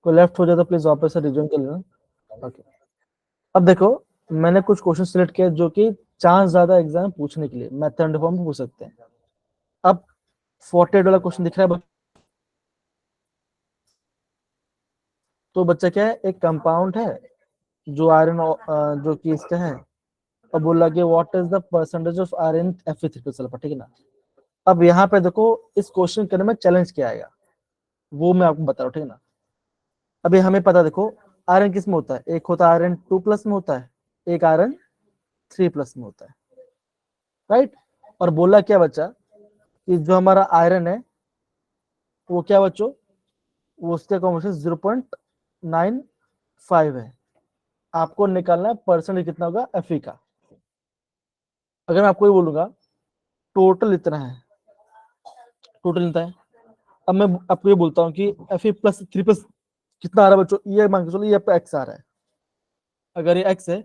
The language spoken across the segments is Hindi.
कोई लेफ्ट हो जाए तो प्लीज वापस से रिज्यूम कर लेना। ओके, अब देखो मैंने कुछ क्वेश्चन सिलेक्ट किए जो कि चांस ज्यादा एग्जाम पूछने के लिए मेथड फॉर्म में पूछ सकते हैं। अब 48 वाला क्वेश्चन दिख रहा है, तो बच्चा क्या है, एक कंपाउंड है जो आयरन जो कि इसका है, और बोला कि what is the percentage of iron Fe3 sulphur, ठीक है ना। अब यहाँ पे देखो इस क्वेश्चन करने में चैलेंज क्या आएगा वो मैं आपको बता रहा हूँ, ठीक है ना। अभी हमें पता, देखो आयरन किस में होता है, एक होता है आयरन 2+ में होता है, एक आयरन 3+ में होता है, राइट। और बोला क्या बच्चा कि जो हमारा आयरन है वो क्या बच्चों, वो उसका कॉम्बिनेशन 0.95 है। आपको निकालना है परसेंटेज कितना होगा Fe का। अगर मैं आपको ये बोलूंगा टोटल इतना है, टोटल इतना है, अब मैं आपको ये बोलता हूँ कि Fe+3+ कितना आ रहा है बच्चों, ये मान के चलो ये आपका x आ रहा है। अगर ये x है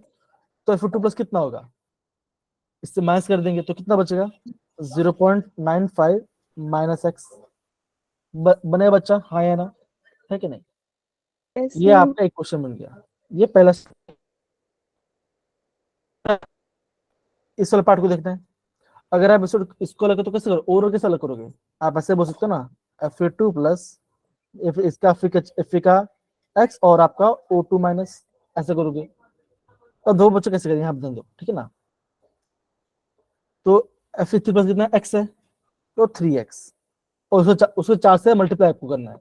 तो Fe2+ कितना होगा, इससे माइनस कर देंगे तो कितना बचेगा, 0.95 माइनस एक्स। बनेगा बच्चा, हाँ या ना, है कि नहीं। ये आपका एक क्वेश्चन बन गया, ये पहला। इस वाले पार्ट को देखते हैं। अगर आप इसको लगे तो कैसे करोगे, और कैसे अलग करोगे, आप ऐसे बोल सकते हो ना, Fe2+ इसका Fe का x और आपका O2 माइनस, ऐसे करोगे। तो दो बच्चों कैसे करेंगे, यहाँ बता दो, ठीक है ना। तो Fe3+ कितना x है, तो 3x, और उसको 4 से मल्टीप्लाई आपको करना है,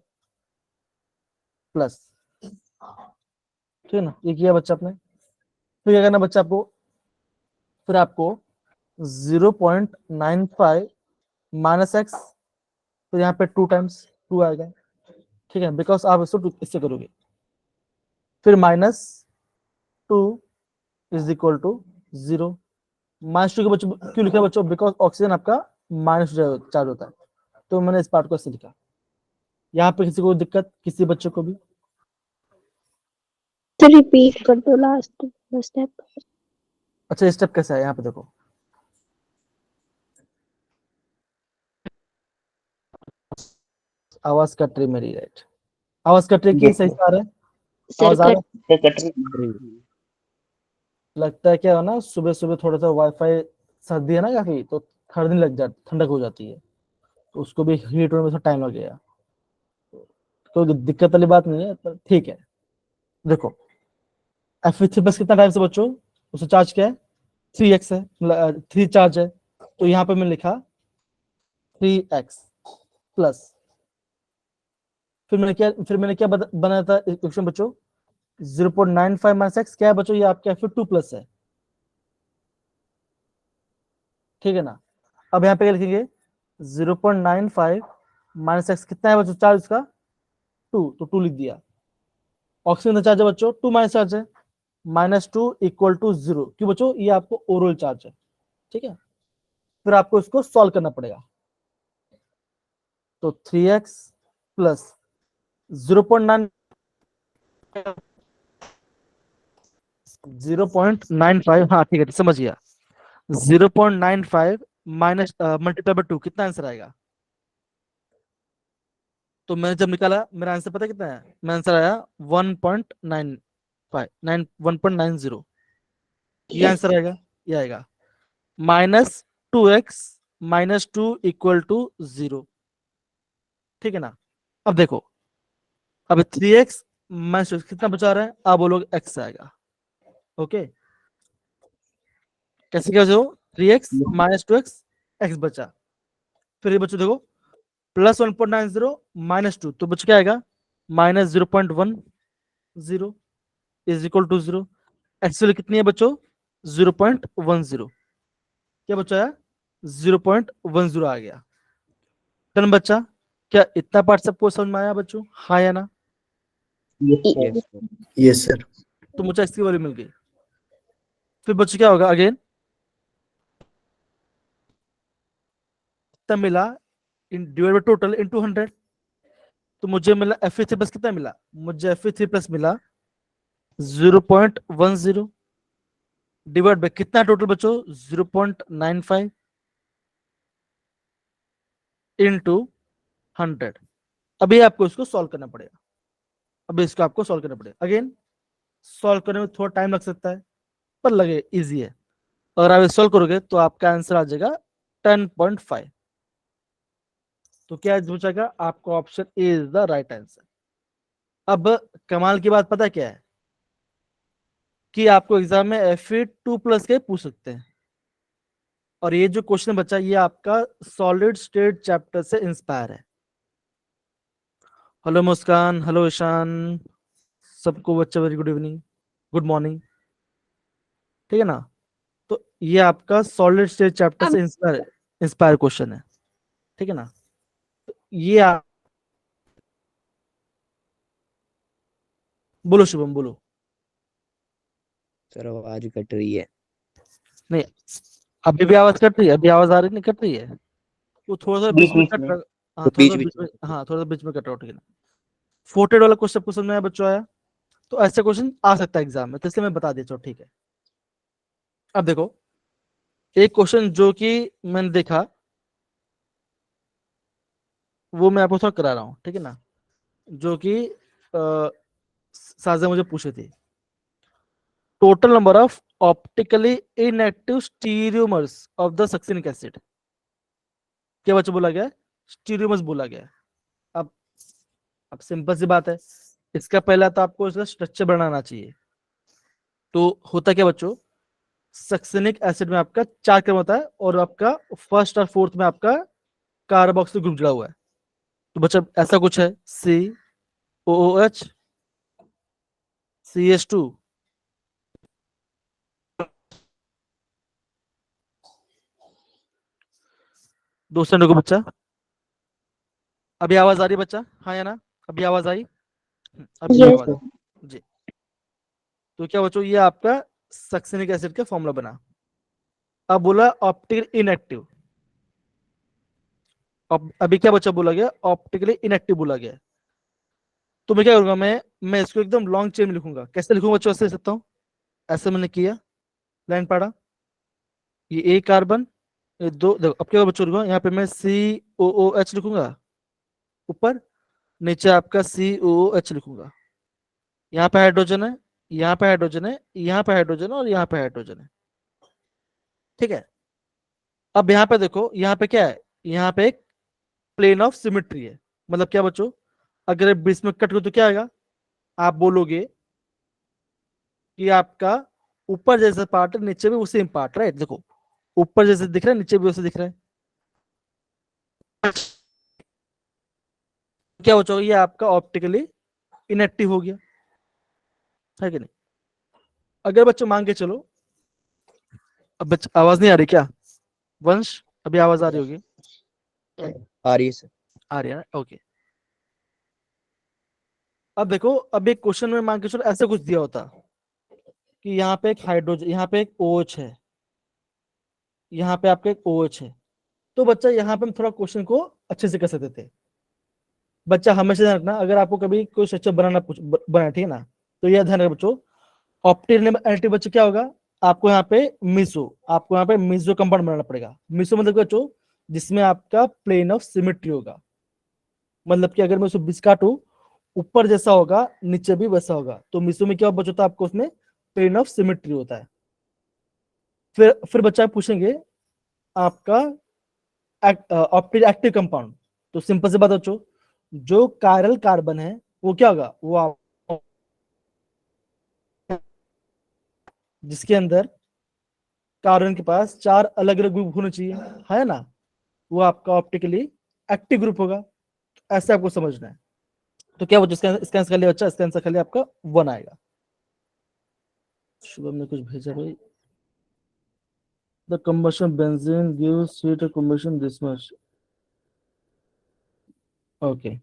प्लस, ठीक है ना। ये किया बच्चा आपने, फिर क्या करना बच्चा आपको, फिर आपको 0.95 माइनस एक्स, तो यहाँ पे 2 टाइम्स 2 आएगा, ठीक है, बिकॉज आप इसको इससे करोगे। फिर -2 इज इक्वल टू 0। -2 के बच्चों क्यों लिखा है बच्चों, बिकॉज ऑक्सीजन आपका माइनस चार्ज होता है, तो मैंने इस पार्ट को ऐसे लिखा। यहाँ पे किसी को दिक्कत, किसी बच्चे को भी, तो रिपीट कर दो लास्ट स्टेप। अच्छा स्टेप कैसा है, यहाँ पे देखो, आवाज कट रही मेरी, राइट, आवाज कट रही, की सही से आ रहा है, सर आवाज आ रहा है। कट कट रही। लगता है क्या है ना, सुबह सुबह थोड़ा सा वाईफाई, सर्दी है ना काफी, तो ठंडी लग जाती, ठंडक हो जाती है, तो उसको भी हीट होने में थोड़ा टाइम लगेगा। कोई दिक्कत वाली बात नहीं है, पर ठीक है। देखो Fe3+ कितना टाइम से बच्चों, उसका चार्ज क्या है, 3x है, 3 चार्ज है, तो यहाँ पे मैंने लिखा 3x प्लस, फिर मैंने क्या बनाया था इक्वेशन बच्चों, 0.95 माइनस एक्स क्या है बच्चों, ये आपका Fe2+ है, ठीक है ना। अब यहाँ पे क्या लिखेंगे, 0.95 माइनस एक्स कितना है बच्चों, चार्ज उसका 2, तो 2 लिख दिया। ऑक्सीजन का चार्ज है बच्चों 2 माइनस चार्ज है, -2 इक्वल टू 0, क्यों बच्चों, ये आपको ओरल चार्ज है, ठीक है। फिर आपको इसको सॉल्व करना पड़ेगा, तो 3x प्लस 0.9, 0.95, हाँ ठीक है समझ गया, 0.95 माइनस मल्टीप्लाई बाय 2 कितना आंसर आएगा। तो मैंने जब निकाला मेरा आंसर पता है कितना है, मेरा आंसर आया 1.95 1.90, ये आंसर आएगा, ये आएगा -2x -2 इक्वल टू 0, ठीक है ना। अब देखो, अब 3x माइनस कितना बचा रहा है, अब बोलोगे x आएगा, ओके। कैसे क्या हो, 3x -2x, x बचा, फिर ये बच्चों देखो +1.90 -2, तो बच क्या आएगा, -0.10 इज इक्वल टू 0। एक्चुअली कितनी है बच्चों, 0.10, क्या बचा है, 0.10 आ गया। टन बच्चा, क्या इतना पार्ट सबको समझ में आया बच्चों, हाँ या ना। Yes sir. तो मुझे इसकी वैल्यू मिल गई। फिर बच्चों क्या होगा, अगेन कितना मिला, डिवाइड बाय टोटल इनटू 100, तो मुझे मिला Fe3+ कितना मिला, मुझे Fe3+ मिला 0.10 डिवाइड बाय कितना टोटल बच्चों, 0.95 इनटू 100। अभी आपको इसको सॉल्व करना पड़ेगा, अब इसको आपको सॉल्व करना पड़ेगा। अगेन सॉल्व करने में थोड़ा टाइम लग सकता है, पर लगे इजी है। अगर आप सॉल्व करोगे तो आपका आंसर आ जाएगा 10.5। तो क्या पूछा गया आपको, option A is the right answer. अब कमाल की बात पता क्या है कि आपको एग्जाम में Fe2+ के पूछ सकते हैं। और ये जो क्वेश्चन बचा ये आपका सॉलिड स्टेट चैप्टर से इंस्पायर है। हेलो मुस्कान, हेलो ईशान, सबको बच्चा very good evening, good morning. ठीक है ना। तो ये आपका सॉलिड स्टेट चैप्टर अब से इंस्पायर क्वेश्चन है। ठीक है ना। तो ये आप बोलो शुभम बोलो। सर आवाज कट रही है। नहीं, अभी भी आवाज कट रही है? अभी आवाज आ रही नहीं, कट रही है? वो थोड़ा सा बीच बीच में बीच कट में रहा। हाँ तो थोड़ा बीच सा बीच बीच में में, कट रही हाँ थोड़ा सा बीच में कट रहा हो। ठीक है ना। फोर्टेड वाला क्वेश्चन आपको समझ में आया बच्चों, आया? तो ऐसे क्वेश्चन आ सकता है एग्जाम में, तो इसलिए मैं बता देता हूँ। ठीक है। अब देखो एक क्वेश्चन जो कि मैंने देखा वो मैं आपको थोड़ा करा रहा हूँ। ठीक है ना। जो कि साजा मुझे पूछे थे। Total number of optically inactive stereomers of the succinic acid. क्या बच्चा बोला गया? स्टीरियोमर्स बोला गया। अब अब सिंपल सी बात है, इसका पहला तो आपको इसका स्ट्रक्चर बनाना चाहिए। तो होता क्या बच्चों, सक्सिनिक एसिड में आपका 4 क्रम होता है और आपका फर्स्ट और फोर्थ में आपका कार्बोक्सिल ग्रुप जुड़ा हुआ है। तो बच्चा ऐसा कुछ है, COOH, CH2। दो सेकंड को बच्चा, अभी आवाज आ रही है बच्चा, हाँ या ना? अभी आवाज आई? अभी यस आवाज जी। तो क्या बच्चों ये आपका सक्सिनिक एसिड का फॉर्मूला बना। अब बोला ऑप्टिकल इनएक्टिव। अब अभी क्या बच्चा बोला गया, ऑप्टिकली इनएक्टिव बोला गया। तो मैं क्या करूंगा, मैं इसको एकदम लॉन्ग चेन में लिखूंगा। कैसे लिखूंगा बच्चों, ऐसे लिख सकता हूँ। ऐसे मैंने किया, लाइन पढ़ा, ये ए कार्बन, ये दो। देखो अब क्या होगा बच्चों, लिखूंगा यहाँ पे मैं COOH लिखूंगा ऊपर, नीचे आपका COOH लिखूंगा। यहाँ पे हाइड्रोजन है, यहाँ पे हाइड्रोजन है, यहाँ पे हाइड्रोजन है और यहाँ पे हाइड्रोजन है। ठीक है। अब यहाँ पे देखो, यहाँ पे क्या है, यहाँ पे एक प्लेन ऑफ सिमेट्री है। मतलब क्या बच्चों, अगर बीच में कट हो तो क्या आएगा, आप बोलोगे कि आपका ऊपर जैसा पार्ट है नीचे भी उसी पार्ट, राइट? देखो ऊपर जैसे दिख रहा है नीचे भी वैसे दिख रहा है। क्या बच्चों, ये आपका ऑप्टिकली इनएक्टिव हो गया, है कि नहीं? अगर बच्चों मान के चलो, अब आवाज नहीं आ रही क्या वंश? अभी आवाज आ रही होगी, आ रही है सर। आ रही है ना? ओके। अब देखो, अब एक क्वेश्चन में मान के चलो ऐसा कुछ दिया होता कि यहाँ पे एक हाइड्रोजन, यहाँ पे एक OH है, यहाँ पे आपका एक OH है। तो बच्चा यहाँ पे हम थोड़ा क्वेश्चन को अच्छे से कर सकते थे। बच्चा हमेशा ध्यान रखना, अगर आपको कभी कोई स्ट्रक्चर बना, ठीक है ना, तो यह ध्यान रखना बच्चों, ऑप्टिकल बच्चों क्या होगा, आपको यहाँ पे आपको यहाँ पे मीसो कंपाउंड बनाना पड़ेगा। मीसो मतलब क्या बच्चों, जिसमें आपका प्लेन ऑफ सिमेट्री होगा। मतलब कि अगर मैं उसको बीच काटूं, ऊपर जैसा होगा नीचे भी वैसा होगा। तो मीसो में क्या बचता है, आपको उसमें प्लेन ऑफ सिमेट्री होता है। फिर बच्चा पूछेंगे आपका ऑप्टिक एक्टिव कंपाउंड। तो सिंपल से बात बच्चों, जो कायरल कार्बन है वो क्या होगा, वो जिसके अंदर कार्बन के पास 4 अलग अलग ग्रुप होने चाहिए, है ना, वो आपका ऑप्टिकली एक्टिव ग्रुप होगा। ऐसे आपको समझना है। तो क्या बच्चों, इसका आंसर कर लिया बच्चा, इसका आंसर कर लिया आपका 1 आएगा। शुभम ने कुछ भेजा भाई, the combustion benzene gives heat of combustion this much। Okay.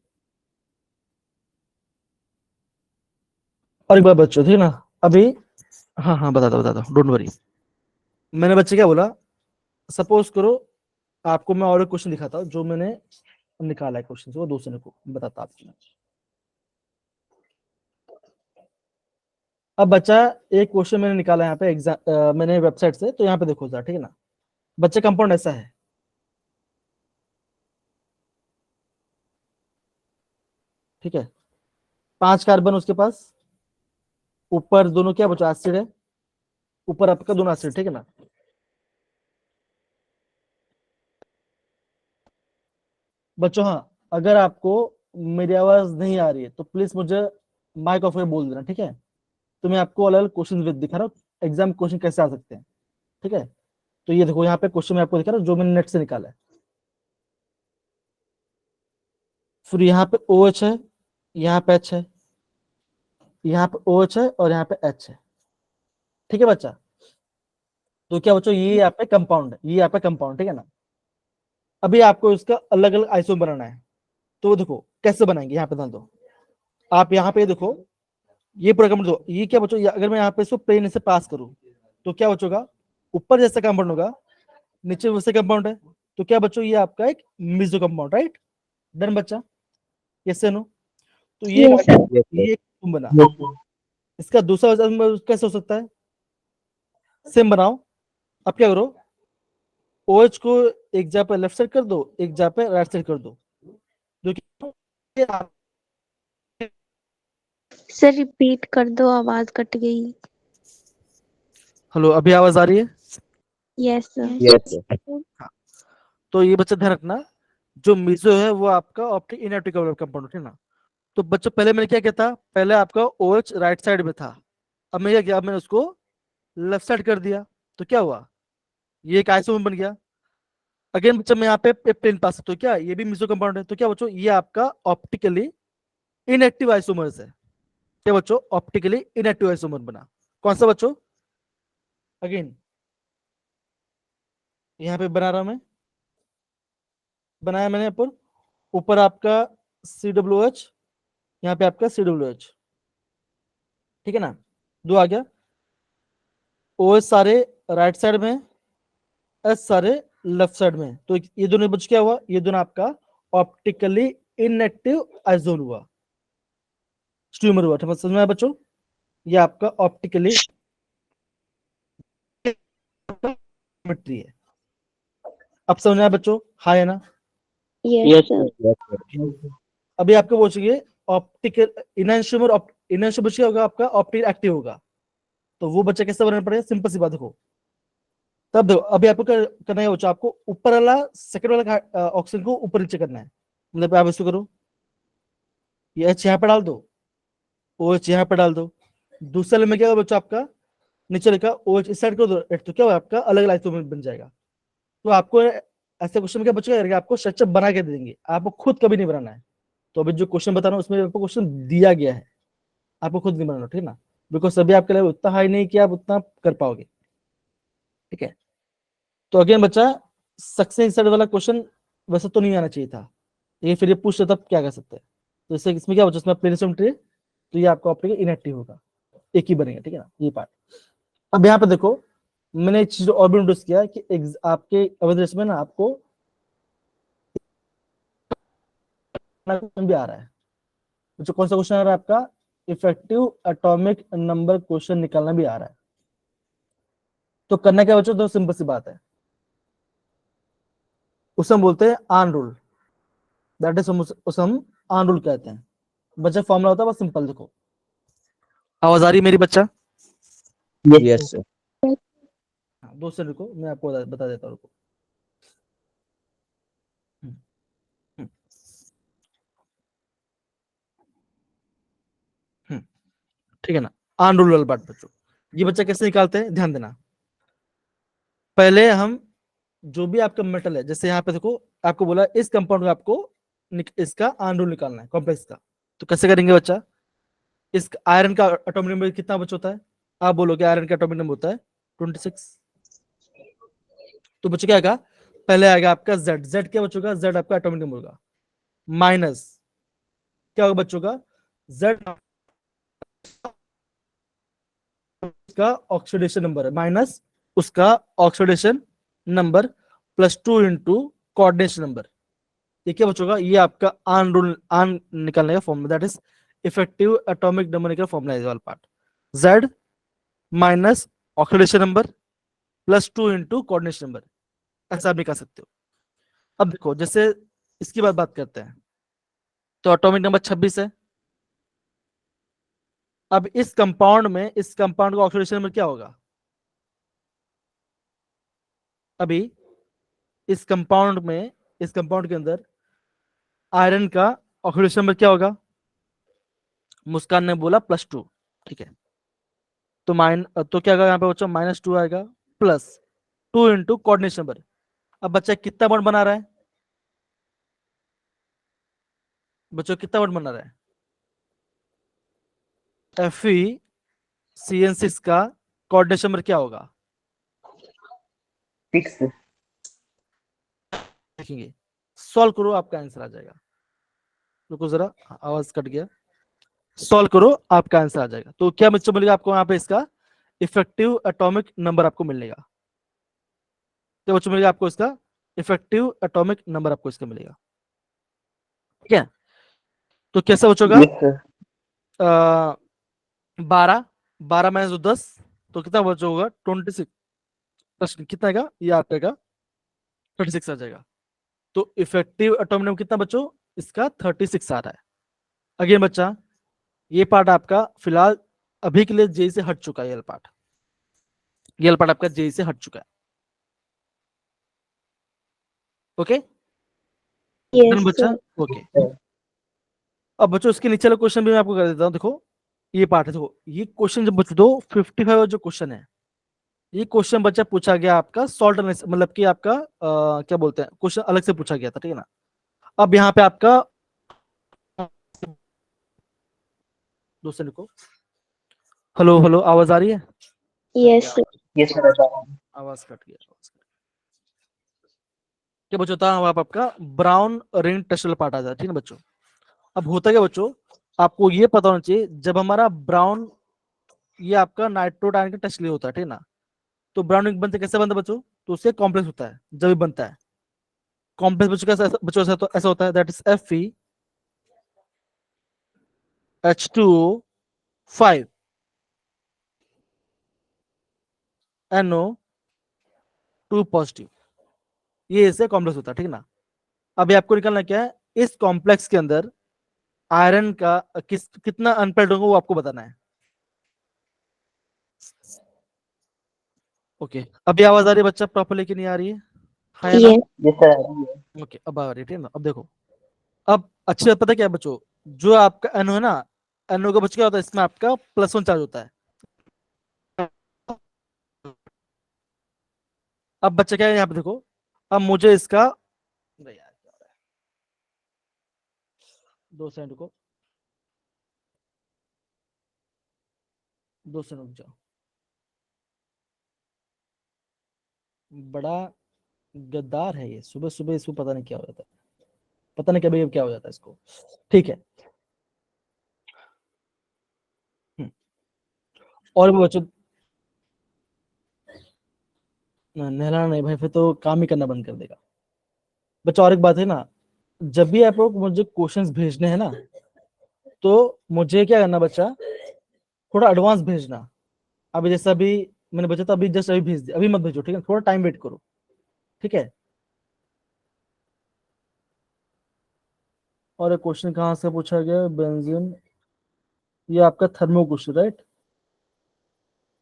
और एक बार बच्चों, ठीक है ना, अभी हाँ हाँ बता दो डोंट वरी। मैंने बच्चे क्या बोला, सपोज करो आपको मैं और एक क्वेश्चन दिखाता हूँ जो मैंने निकाला है क्वेश्चन से, वो दूसरे को बताता आपको। अब बच्चा एक क्वेश्चन मैंने निकाला यहाँ पे एग्जाम, मैंने वेबसाइट से, तो यहाँ पे देखो जरा, ठीक है ना। बच्चे कंपाउंड ऐसा है, ठीक है। 5 कार्बन उसके पास, ऊपर दोनों क्या बचा, एसिड है, ऊपर आपका दोनों एसिड, ठीक है ना। बच्चों हाँ, अगर आपको मेरी आवाज नहीं आ रही है तो प्लीज मुझे माइक ऑफ करके बोल देना, ठीक है। तो मैं आपको अलग अलग क्वेश्चन दिखा रहा हूँ, एग्जाम क्वेश्चन कैसे आ सकते हैं, ठीक है। तो ये देखो यहाँ पे क्वेश्चन मैं आपको दिखा रहा हूँ जो मैंने नेट से निकाला है। फिर यहाँ पे OH है, यहाँ पे H है, यहाँ पे OH है और यहाँ पे H है, ठीक है बच्चा। तो क्या बच्चों, ये यहाँ पे कंपाउंड है, ये यहाँ पे कंपाउंड, ठीक है ना। अभी आपको इसका अलग अलग आइसोम बनाना है। तो देखो कैसे बनाएंगे, यहाँ पे ध्यान दो। आप यहाँ पे देखो, ये पूरा कंपाउंड दो, ये क्या बच्चों, अगर मैं यहाँ पे इसको प्लेन से पास करूँ तो क्या बचोगा, ऊपर जैसा कंपाउंड होगा, नीचे वैसे कंपाउंड है। तो क्या बच्चों, ये आपका एक मिजो कंपाउंड, राइट। डन बच्चा, यस नो। तो ये Yes, sir. Yes, sir. ये तुम बना, इसका दूसरा वर्जन कैसे हो सकता है, सेम बनाओ। अब क्या करो, OH को एक जगह पे लेफ्ट साइड कर दो, एक जगह पे राइट साइड कर दो, जो कि सर रिपीट कर दो, आवाज कट गई। हेलो, अभी आवाज आ रही है। Yes sir. Yes, sir. हाँ, तो ये बच्चा ध्यान रखना, जो मिजो है वो आपका ऑप्टिक इनएक्टिव कंपाउंड है ना। तो बच्चों पहले मैंने क्या किया था, पहले आपका OH राइट साइड में था, अब मैं क्या किया, मैंने उसको लेफ्ट साइड कर दिया। तो क्या हुआ, ये एक आइसोमर बन गया। अगेन बच्चा मैं यहाँ पे प्लेन पास सकता हूँ, क्या ये भी मिजो कंपाउंड है। तो क्या बच्चों, ये आपका ऑप्टिकली इनएक्टिव आइसोमर्स है। क्या बच्चों, ऑप्टिकली इनएक्टिव आइसोमर बना। कौन सा बच्चों, अगेन यहाँ पे बना रहा हूं मैं, बनाया मैंने ऊपर, ऊपर आपका CWH, यहाँ पे आपका CWH, ठीक है ना। दो आ गया, OH सारे राइट साइड में, H सारे लेफ्ट साइड में। तो ये दोनों बच क्या हुआ, ये दोनों आपका ऑप्टिकली इनएक्टिव आइसोमर हुआ, स्ट्यूमर हुआ, समझ में आया बच्चों। ये आपका ऑप्टिकली सिमेट्री है। अब समझ में आया बच्चों, हाँ है ना। Yes sir. Yes, sir. अभी आपको पूछिए ऑप्टिकल इनएंशियोमर, इनएंशियोमर क्या होगा आपका, ऑप्टिक एक्टिव होगा। तो वो बच्चा कैसे बनाना पड़ेगा, सिंपल सी बात देखो। तब देखो, अभी आपको करना है बच्चा, आपको ऊपर वाला सेकंड वाला ऑक्सीजन को ऊपर नीचे करना है। मतलब आप इसको करो, ये H यहाँ पे डाल दो, OH यहाँ पे डाल दो। दूसरे वाले में क्या होगा बच्चा, आपका नीचे लिखा OH इस साइड कर दो, तो क्या होगा आपका अलग अलग आइसोमर बन जाएगा। तो आपको ऐसे क्वेश्चन में क्या बचेगा, आपको स्ट्रक्चर बना के दे देंगे, आपको खुद कभी नहीं बनाना है। तो अभी जो क्वेश्चन बता रहा हूँ उसमें आपको क्वेश्चन दिया गया है, आपको खुद नहीं बनाना, ठीक है ना। बिकॉज सभी आपके लिए उतना हाई नहीं कि आप उतना कर पाओगे, ठीक है। तो अगेन बच्चा, सक्सेस साइड वाला क्वेश्चन वैसे तो नहीं आना चाहिए था, ये फिर ये पूछ तब क्या कर सकते हैं। तो इससे इसमें क्या बचा, इसमें प्लेन सिमेट्री, तो ये आपका ऑप्टिकल इनएक्टिव होगा, एक ही बनेगा, ठीक है ना, ये पार्ट। अब यहाँ पे देखो, मैंने एक चीज और भी नोटिस किया कि आपके अवधेश में ना आपको भी आ रहा है। तो कौन सा क्वेश्चन आ रहा है आपका, इफेक्टिव एटॉमिक नंबर क्वेश्चन निकालना भी आ रहा है। तो करना क्या बच्चों, तो सिंपल सी बात है, उसे हम बोलते हैं आन रूल, दैट इज उसे हम आन रूल कहते हैं। बच्चा फॉर्मूला होता है बस सिंपल, देखो आवाज आ रही है मेरी बच्चा। Yes, sir. हाँ, दो से रुको, मैं आपको बता देता हूँ, रुको। हम्म, हम्म, हम्म, ठीक है ना। आन रूल वाला बात बच्चों, ये बच्चा कैसे निकालते हैं, ध्यान देना। पहले हम जो भी आपका मेटल है, जैसे यहाँ पे देखो आपको बोला इस कंपाउंड में आपको इसका आन रूल निकालना है, कॉम्प्लेक्स का। तो कैसे करेंगे बच्चा, इस आयरन का एटॉमिक नंबर कितना बच्चा होता है, आप बोलोगे आयरन का एटॉमिक नंबर होता है 26। तो बच्चों क्या आएगा, पहले आएगा आपका Z, Z क्या बच्चों का, Z आपका एटॉमिक नंबर होगा, माइनस क्या होगा बच्चों का, Z का ऑक्सीडेशन नंबर है, माइनस उसका oxidation number, +2 into coordination number. ये क्या बच्चों का, ये आपका आन रूल, आन निकालने का formula, that is effective atomic number निकल फॉर्मूला इज वाला part, Z minus oxidation number +2 into coordination number, ऐसा आप निकाल सकते हो। अब देखो जैसे इसकी बात करते हैं, तो एटॉमिक नंबर 26 है, अब इस कंपाउंड का ऑक्सीडेशन नंबर क्या होगा? अभी इस कंपाउंड के अंदर आयरन का ऑक्सीडेशन नंबर क्या होगा? मुस्कान ने बोला +2, ठीक है। तो क्या आएगा यहाँ पे बच्चों? -2 आएगा, +2 इंटू कोऑर्डिनेशन नंबर। अब बच्चा कितना बॉन्ड बना रहा है बच्चों? कितना बॉन्ड बना रहा है? FeCN6 का कोऑर्डिनेशन नंबर क्या होगा? 6 देखेंगे, सॉल्व करो, आपका आंसर आ जाएगा। रुको जरा, आवाज कट गया। सॉल्व करो, आपका आंसर आ जाएगा। तो क्या बच्चों मिलेगा आपको यहाँ पे? इसका इफेक्टिव एटॉमिक नंबर आपको मिलेगा। क्या बच्चों मिलेगा आपको? इसका इफेक्टिव एटॉमिक नंबर आपको इसका मिलेगा, ठीक है। तो कैसा बचोगा? यस सर 12 -10, तो कितना बच होगा? 26। कितना आएगा ये? आपका 36 आ जाएगा। तो इफेक्टिव एटॉमिक नंबर कितना बच्चों? इसका 36 आ रहा है। अगेन बच्चा, ये पार्ट आपका फिलहाल अभी के लिए जेई से हट चुका है। ये पार्ट आपका जेई से हट चुका है। ओके Yes, बच्चा, sir. ओके। अब बच्चों इसके नीचे वाला क्वेश्चन भी मैं आपको कर देता हूँ। देखो ये पार्ट है, देखो ये क्वेश्चन जब बच्चों 55 जो क्वेश्चन है, ये क्वेश्चन बच्चा पूछा गया आपका सॉल्ट, मतलब कि आपका क्या बोलते हैं, क्वेश्चन अलग से पूछा गया था, ठीक है ना। अब यहाँ पे आपका 2 सेकंड को, हेलो हेलो, आवाज आ रही है? Yes, sir. यस सर आवाज कट गया। क्या बच्चों था अब आपका ब्राउन रिंग टेक्सचुरल पार्ट आ जाता है, ठीक है बच्चों। अब होता क्या बच्चों, आपको ये पता होना चाहिए, जब हमारा ब्राउन, ये आपका नाइट्रोड आयन का टेक्सचुरल होता है, ठीक है ना। तो ब्राउन रिंग बनते कैसे बनता है बच्चों? तो उससे कॉम्प्लेक्स होता है जब भी बनता है। कॉम्प्लेक्स बच्चों कैसा बच्चों ऐसा होता है, that is FeH2O5 NO2 positive, ये इससे कॉम्प्लेक्स होता है, ठीक है ना। अभी आपको निकालना क्या है? इस कॉम्प्लेक्स के अंदर आयरन का कितना अनपेयर्ड होगा वो आपको बताना है। ओके अभी आवाज आ रही है बच्चा प्रॉपरली कि नहीं आ रही है? हाँ या ना? Yes. यस सर ओके अब आ रही है, ठीक है ना। अब देखो, अब अच्छी बात पता है क्या है बच्चों, जो आपका एनो है ना, एनो का बच्चा क्या होता है, इसमें आपका +1 चार्ज होता है। अब बच्चा क्या है यहाँ पे देखो, अब मुझे इसका, अरे यार क्या हो रहा है? 2 सेकंड को, 2 सेकंड रुक जाओ। बड़ा गद्दार है ये, सुबह सुबह इसको पता नहीं क्या हो जाता है, पता नहीं कभी क्या हो जाता है इसको, ठीक है। और भी बच्चों, नहलाना नहीं भाई, फिर तो काम ही करना बंद कर देगा बच्चा। और एक बात है ना, जब भी आप लोग मुझे क्वेश्चंस भेजने हैं ना, तो मुझे क्या करना बच्चा, थोड़ा एडवांस भेजना। अभी जैसे अभी मैंने बचा था, अभी जस्ट अभी भेज दिया, अभी मत भेजो, ठीक है, थोड़ा टाइम वेट करो, ठीक है। और एक क्वेश्चन कहाँ से पूछा गया? बेंजीन, ये आपका थर्मो क्वेश्चन, राइट?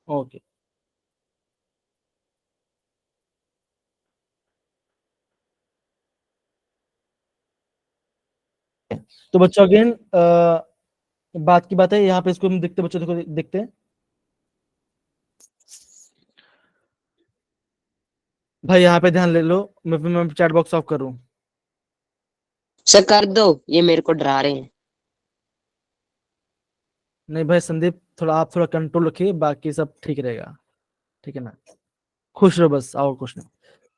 ओके तो बच्चों अगेन बात की बात है, यहाँ पे इसको हम देखते बच्चों, देखो देखते हैं भाई, यहाँ पे ध्यान ले लो। मैं चैट बॉक्स ऑफ कर रहा हूँ। सर कर दो, ये मेरे को डरा रहे हैं। नहीं भाई संदीप, थोड़ा आप थोड़ा कंट्रोल रखिए, बाकी सब ठीक रहेगा, ठीक है ना। खुश रहो बस, और कुछ नहीं।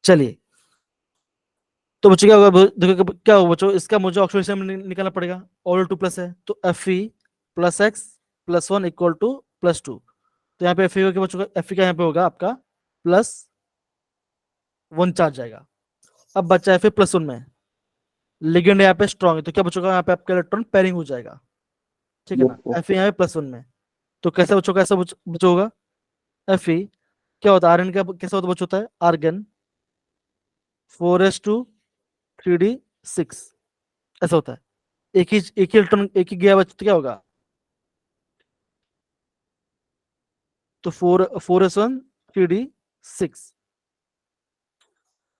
चलिए, तो बच्चों क्या होगा, देखो क्या होगा बच्चों, इसका मुझे ऑक्सीडेशन निकालना पड़ेगा। ऑल 2+ है, तो Fe+X+1 इक्वल टू +2। तो यहाँ पे Fe के बच्चों का, Fe का यहाँ पे होगा आपका +1 चार्ज जाएगा। अब बच्चा Fe+1 में लिगेंड यहाँ पे स्ट्रॉन्ग है, तो क्या बच्चों का यहाँ पे आपका इलेक्ट्रॉन पेयरिंग हो जाएगा, ठीक है ना। Fe यहाँ पे +1 में, तो कैसे बच्चों का, ऐसा बच्चों होगा Fe क्या होता है, आर्गन का कैसा होता बच्चों, होता है आर्गन 4s2 3d6, ऐसा होता है। एक ही इलेक्ट्रॉन, एक ही गया बच्चों, तो क्या होगा तो 4s1 3d6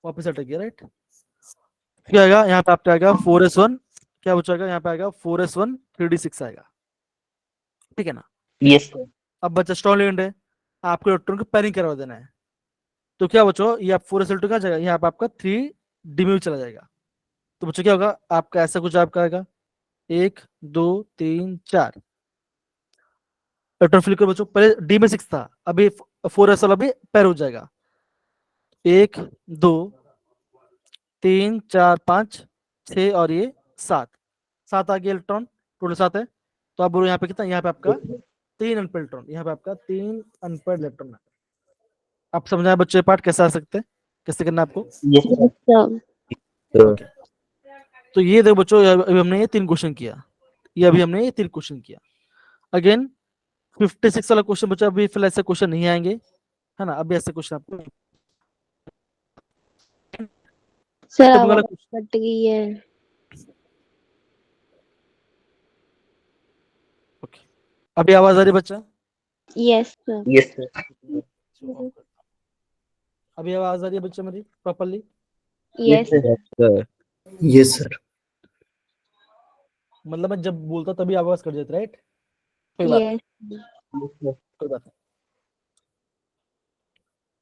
वापस हट गया, राइट। क्या आएगा यहाँ पे आपका आएगा 4s1, क्या बचेगा यहाँ पे आएगा 4s1 3d6 आएगा, ठीक है ना। Yes, sir. अब बच्चा स्ट्रॉन्ग लिगेंड है, आपको इलेक्ट्रॉन को पेयरिंग करवा देना है, तो क्या बच्चों ये आप 4s2 कहाँ जाएगा, यहाँ पे आपका 3d में चला जाएगा। तो बच्चों क्या होगा आपका ऐसा कुछ आपका आएगा 1 2 3 4 इलेक्ट्रॉन फिल करो बच्चों, पहले डी में 6 था, अभी 4s वाला भी पैर हो जाएगा, 1 2 3 4 5 6 और ये 7 7 आ गया इलेक्ट्रॉन, टोटल 7 है। तो आप बोलो यहाँ पे कितना, यहाँ पे आपका 3 अनपेड इलेक्ट्रॉन, यहाँ पे आपका 3 अनपेड इलेक्ट्रॉन है। आप समझाए बच्चे पार्ट कैसे आ सकते हैं, कैसे करना है आपको। Yes, sir. sir. Sir. Okay, तो ये देखो बच्चों अभी हमने ये 3 क्वेश्चन किया, ये अभी हमने ये 3 क्वेश्चन किया। अगेन 56 वाला क्वेश्चन बच्चा अभी फिलहाल ऐसे क्वेश्चन नहीं आएंगे, है ना, अभी ऐसे क्वेश्चन आपको सर अभी वाला आवाज कट गई है। ओके, अभी आवाज आ रही है बच्चा, यस सर। Yes, sir. अभी आवाज आ रही है बच्चा मेरी properly. Yes sir. Yes, sir. Yes, sir. मतलब मैं जब बोलता तभी आवाज कट जाती, राइट, कोई बात यस कोई बात नहीं।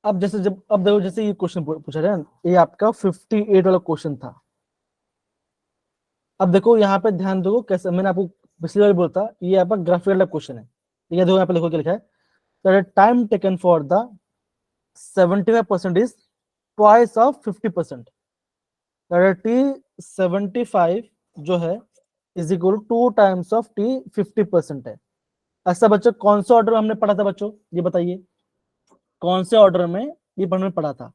अब जैसे जब अब देखो जैसे ये क्वेश्चन पूछा है, ये आपका 58 वाला क्वेश्चन था। अब देखो यहाँ पे ध्यान दो कैसे, मैंने आपको पिछली बार बोलता ये आपका ग्राफिकल क्वेश्चन है, ये देखो यहाँ पे लिखो क्या लिखा है, time taken for the 75% is twice of 50%, T75 जो है is equal two times of T50% है। ऐसा बच्चों कौन से ऑर्डर में हमने पढ़ा था बच्चों, ये बताइए कौन से ऑर्डर में ये हमने पढ़ा था।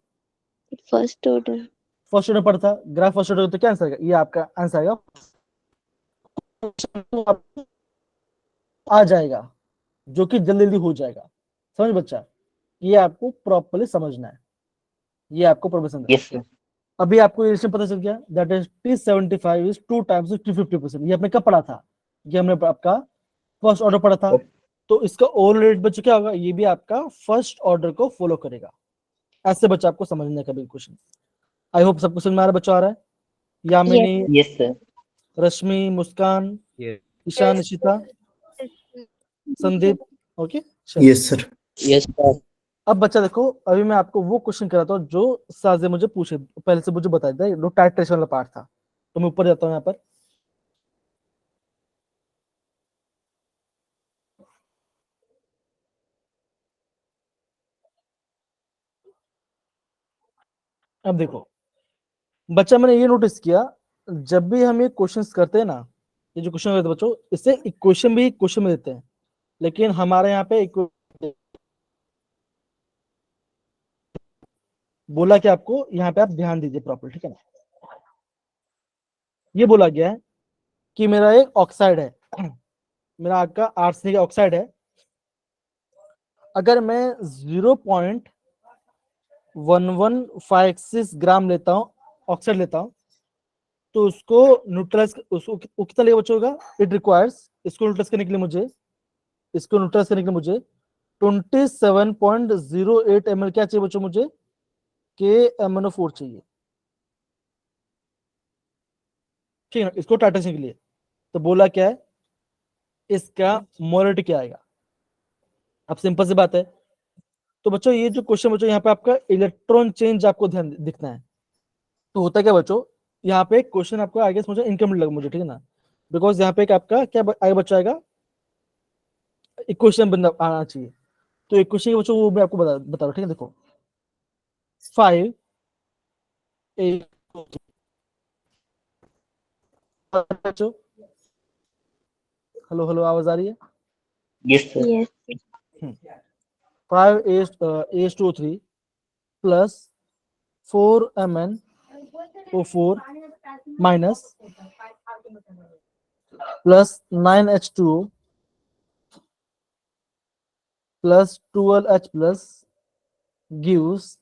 First order. फर्स्ट ऑर्डर पढ़ा था, ग्राफ फर्स्ट ऑर्डर, तो क्या आंसर आएगा, ये आपका आंसर आएगा आ जाएगा, जो कि जल्दी जल्दी हो जाएगा। समझ बच्चा, ये आपको प्रॉपर्ली समझना है, ये आपको प्रॉपर्ली समझना है। Yes, sir. अभी आपको रिलेशन पता चल गया, that is T75 is 2 times of T50%, ये आपने कब पढ़ा था, ये हमने आपका फर्स्ट ऑर्डर पढ़ा था। तो इसका ओवरऑल रेट बच्चा क्या होगा, ये भी आपका फर्स्ट ऑर्डर को फॉलो करेगा। ऐसे बच्चा आपको समझने का भी क्वेश्चन। आई होप सबको समझ में आ रहा है, बच्चा आ रहा है, Yamini, Yes, sir. Rashmi, Muskan, Yes. Ishaan, Nishita, Sandeep, okay. Yes, sir. Yes, sir. अब बच्चा देखो अभी मैं आपको वो क्वेश्चन कराता हूँ जो साजे मुझे पूछे, पहले से मुझे बताया था, जो टाइट्रेशन वाला पार्ट था। तो मैं ऊपर जाता हूँ यहाँ पर, अब देखो बच्चा मैंने ये नोटिस किया, जब भी हम ये क्वेश्चंस करते हैं ना, ये जो क्वेश्चन करते हैं बच्चों, इससे इक्वेशन भी क्वेश्चन में देते हैं, लेकिन हमारे यहाँ पे बोला कि आपको यहाँ पे आप ध्यान दीजिए प्रॉपर, ठीक है ना। ये बोला गया है कि मेरा एक ऑक्साइड है, मेरा आपका आर्सेनिक ऑक्साइड है, अगर मैं 0.1156 ग्राम लेता हूँ, ऑक्साइड लेता हूँ, तो उसको न्यूट्रलाइज, उसको वो कितना लेगा बच्चों होगा, इट रिक्वायर्स, इसको न्यूट्रलाइज करने के लिए मुझे, इसको न्यूट्रलाइज करने के लिए मुझे 27.08 ml क्या चाहिए बच्चों, मुझे KMnO4 चाहिए, ठीक है ना, इसको टाइट्रेशन के लिए। तो बोला क्या है, इसका मोलरिटी क्या आएगा। अब सिंपल सी बात है, तो बच्चों ये जो क्वेश्चन बच्चों यहाँ पे आपका इलेक्ट्रॉन चेंज आपको ध्यान दिखना है। तो होता क्या बच्चों, यहाँ पे क्वेश्चन आपको आई गेस मुझे इनकम्प्लीट लगा मुझे, ठीक है ना, बिकॉज यहाँ पे एक आपका क्या आगे बच्चा आएगा, इक्वेशन बंदा आना चाहिए। तो इक्वेशन बच्चों वो मैं आपको बता रहा हूँ, ठीक है, देखो 5 8 बच्चों, हेलो हेलो आवाज आ रही है, Yes, sir. Yes 5 H2O3 plus 4 MnO4 minus plus 9H2O plus 12H plus gives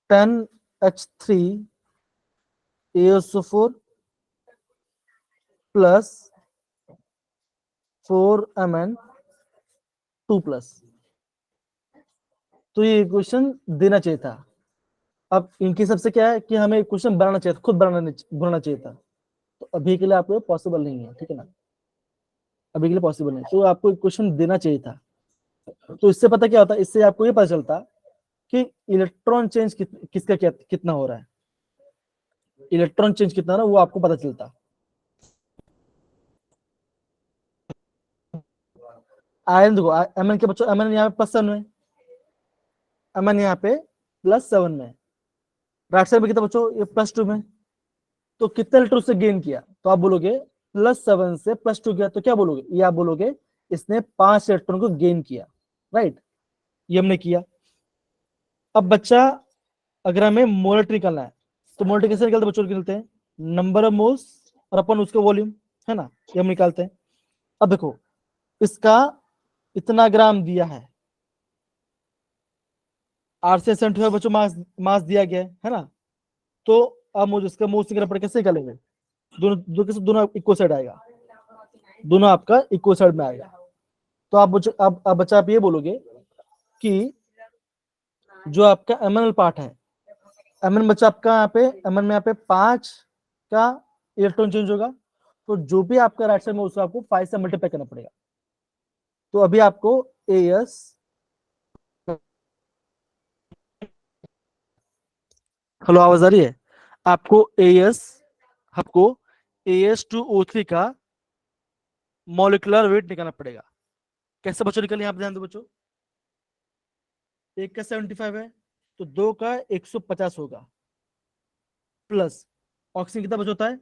10H3 ASO4 plus 4Mn2+। तो ये इक्वेशन देना चाहिए था। अब इनकी सबसे क्या है कि हमें इक्वेशन बनाना चाहिए था, खुद बनाना चाहिए था। तो अभी के लिए आपको पॉसिबल नहीं है, ठीक है ना, अभी के लिए पॉसिबल नहीं, तो आपको इक्वेशन देना चाहिए था। तो इससे पता क्या होता है, इससे आपको ये पता चलता कि इलेक्ट्रॉन चेंज किसका कितना हो रहा है, इलेक्ट्रॉन चेंज कितना हो रहा है वो आपको पता चलता। आयरन देखो, एमएन के बच्चों, एमएन यहाँ पे +7 में, एमएन यहाँ पे +7 में, राइट साइड में कितना बच्चों, ये +2 में। तो कितने इलेक्ट्रॉन उससे गेन किया, तो आप बोलोगे +7 से +2 गया, तो क्या बोलोगे, ये आप बोलोगे इसने 5 इलेक्ट्रॉन को गेन किया, राइट, ये हमने किया। अब बच्चा, अगर हमें मोलरिटी निकालना है, तो मोलरिटी कैसे निकलते बच्चों, निकलते हैं नंबर ऑफ मोल्स और अपन उसका वॉल्यूम, है ना, ये हम निकालते हैं। अब देखो, इसका इतना ग्राम दिया है, 8 से 75 बच्चों मास दिया गया है ना। तो अब मुझे इसका मोल्स निकालना पड़ेगा, कैसे निकालेंगे, दोनों इक्वल साइड आएगा, दोनों आपका इक्वल साइड में आएगा। तो आप बच्चा आप ये बोलोगे कि जो आपका एमएनएल पार्ट है, एमएन बच्चा आपका यहाँ पे, एमएन में यहाँ पे 5 का इलेक्ट्रॉन चेंज होगा, तो जो भी आपका राइट साइड में उसको आपको 5 से मल्टीप्लाई करना पड़ेगा। तो अभी आपको एएस, हेलो आवाज आ रही है, आपको AS2O3 का मॉलिक्यूलर वेट निकालना पड़ेगा। कैसे बच्चों निकल, यहाँ पे ध्यान दो बच्चों, एक का 75 है तो 2 का 150 होगा, प्लस ऑक्सीजन कितना बच होता है,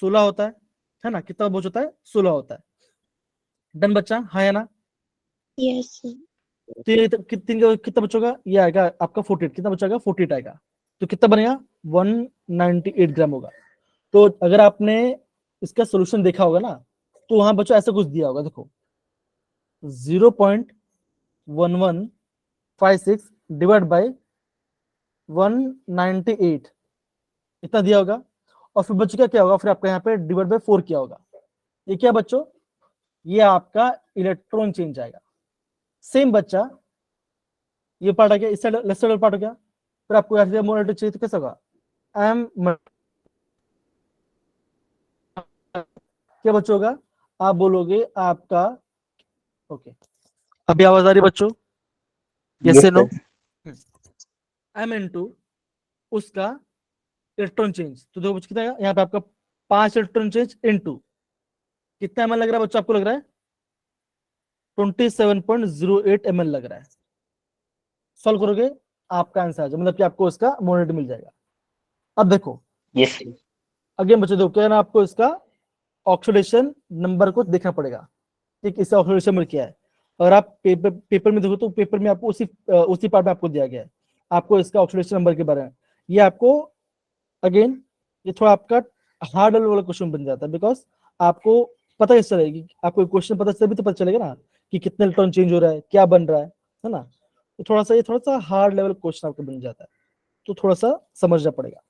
16 होता है ना, कितना बच होता है, 16 होता है। डन बच्चा, हाँ या ना। Yes, sir. तो ये कितना बचोगा, ये आएगा आपका 48, कितना बचेगा 48 आएगा, तो कितना बनेगा 198 ग्राम होगा। तो अगर आपने इसका सोल्यूशन देखा होगा ना, तो वहां बच्चों ऐसा कुछ दिया होगा, देखो 0.1156 डिवाइड बाई 198, इतना दिया होगा। और फिर बच्चों क्या होगा, फिर आपका यहाँ पे डिवाइड बाई 4 किया होगा। ये क्या बच्चों, ये आपका इलेक्ट्रॉन चेंज आएगा। सेम बच्चा, ये पार्ट आ गया, इस साइड लेफ्ट साइड पार्ट हो गया। फिर आपको यहाँ मोलरिटी चाहिए तो कैसा होगा, एम, क्या बच्चों होगा, आप बोलोगे आपका, ओके, अभी आवाज आ रही है बच्चों, Yes, yes no, sir. M into उसका इलेक्ट्रॉन चेंज, तो देखो बच्चों कितना आएगा, यहाँ पे आपका 5 इलेक्ट्रॉन चेंज इनटू कितना ml लग रहा है बच्चों, आपको लग रहा है 27.08 ml लग रहा है। सॉल्व करोगे आपका आंसर आ जाए, मतलब कि आपको इसका मोलरिटी मिल जाएगा। अब देखो Yes, sir. अगेन बच्चों, देखो क्या है ना, आपको इसका ऑक्सीडेशन नंबर को देखना पड़ेगा, ठीक, इसका ऑक्सीडेशन नंबर क्या है। अगर आप पेपर में देखो तो पेपर में आपको उसी पार्ट में आपको दिया गया है, आपको इसका ऑक्सीडेशन नंबर के बारे में। ये आपको अगेन, ये थोड़ा आपका हार्ड लेवल वाला क्वेश्चन बन जाता है, बिकॉज आपको पता कैसे चलेगी, आपको क्वेश्चन पता तभी तो पता चलेगा ना कि कितने इलेक्ट्रॉन चेंज हो रहा है, क्या बन रहा है ना। तो ये थोड़ा सा हार्ड लेवल क्वेश्चन आपको बन जाता है, तो थोड़ा सा समझना पड़ेगा।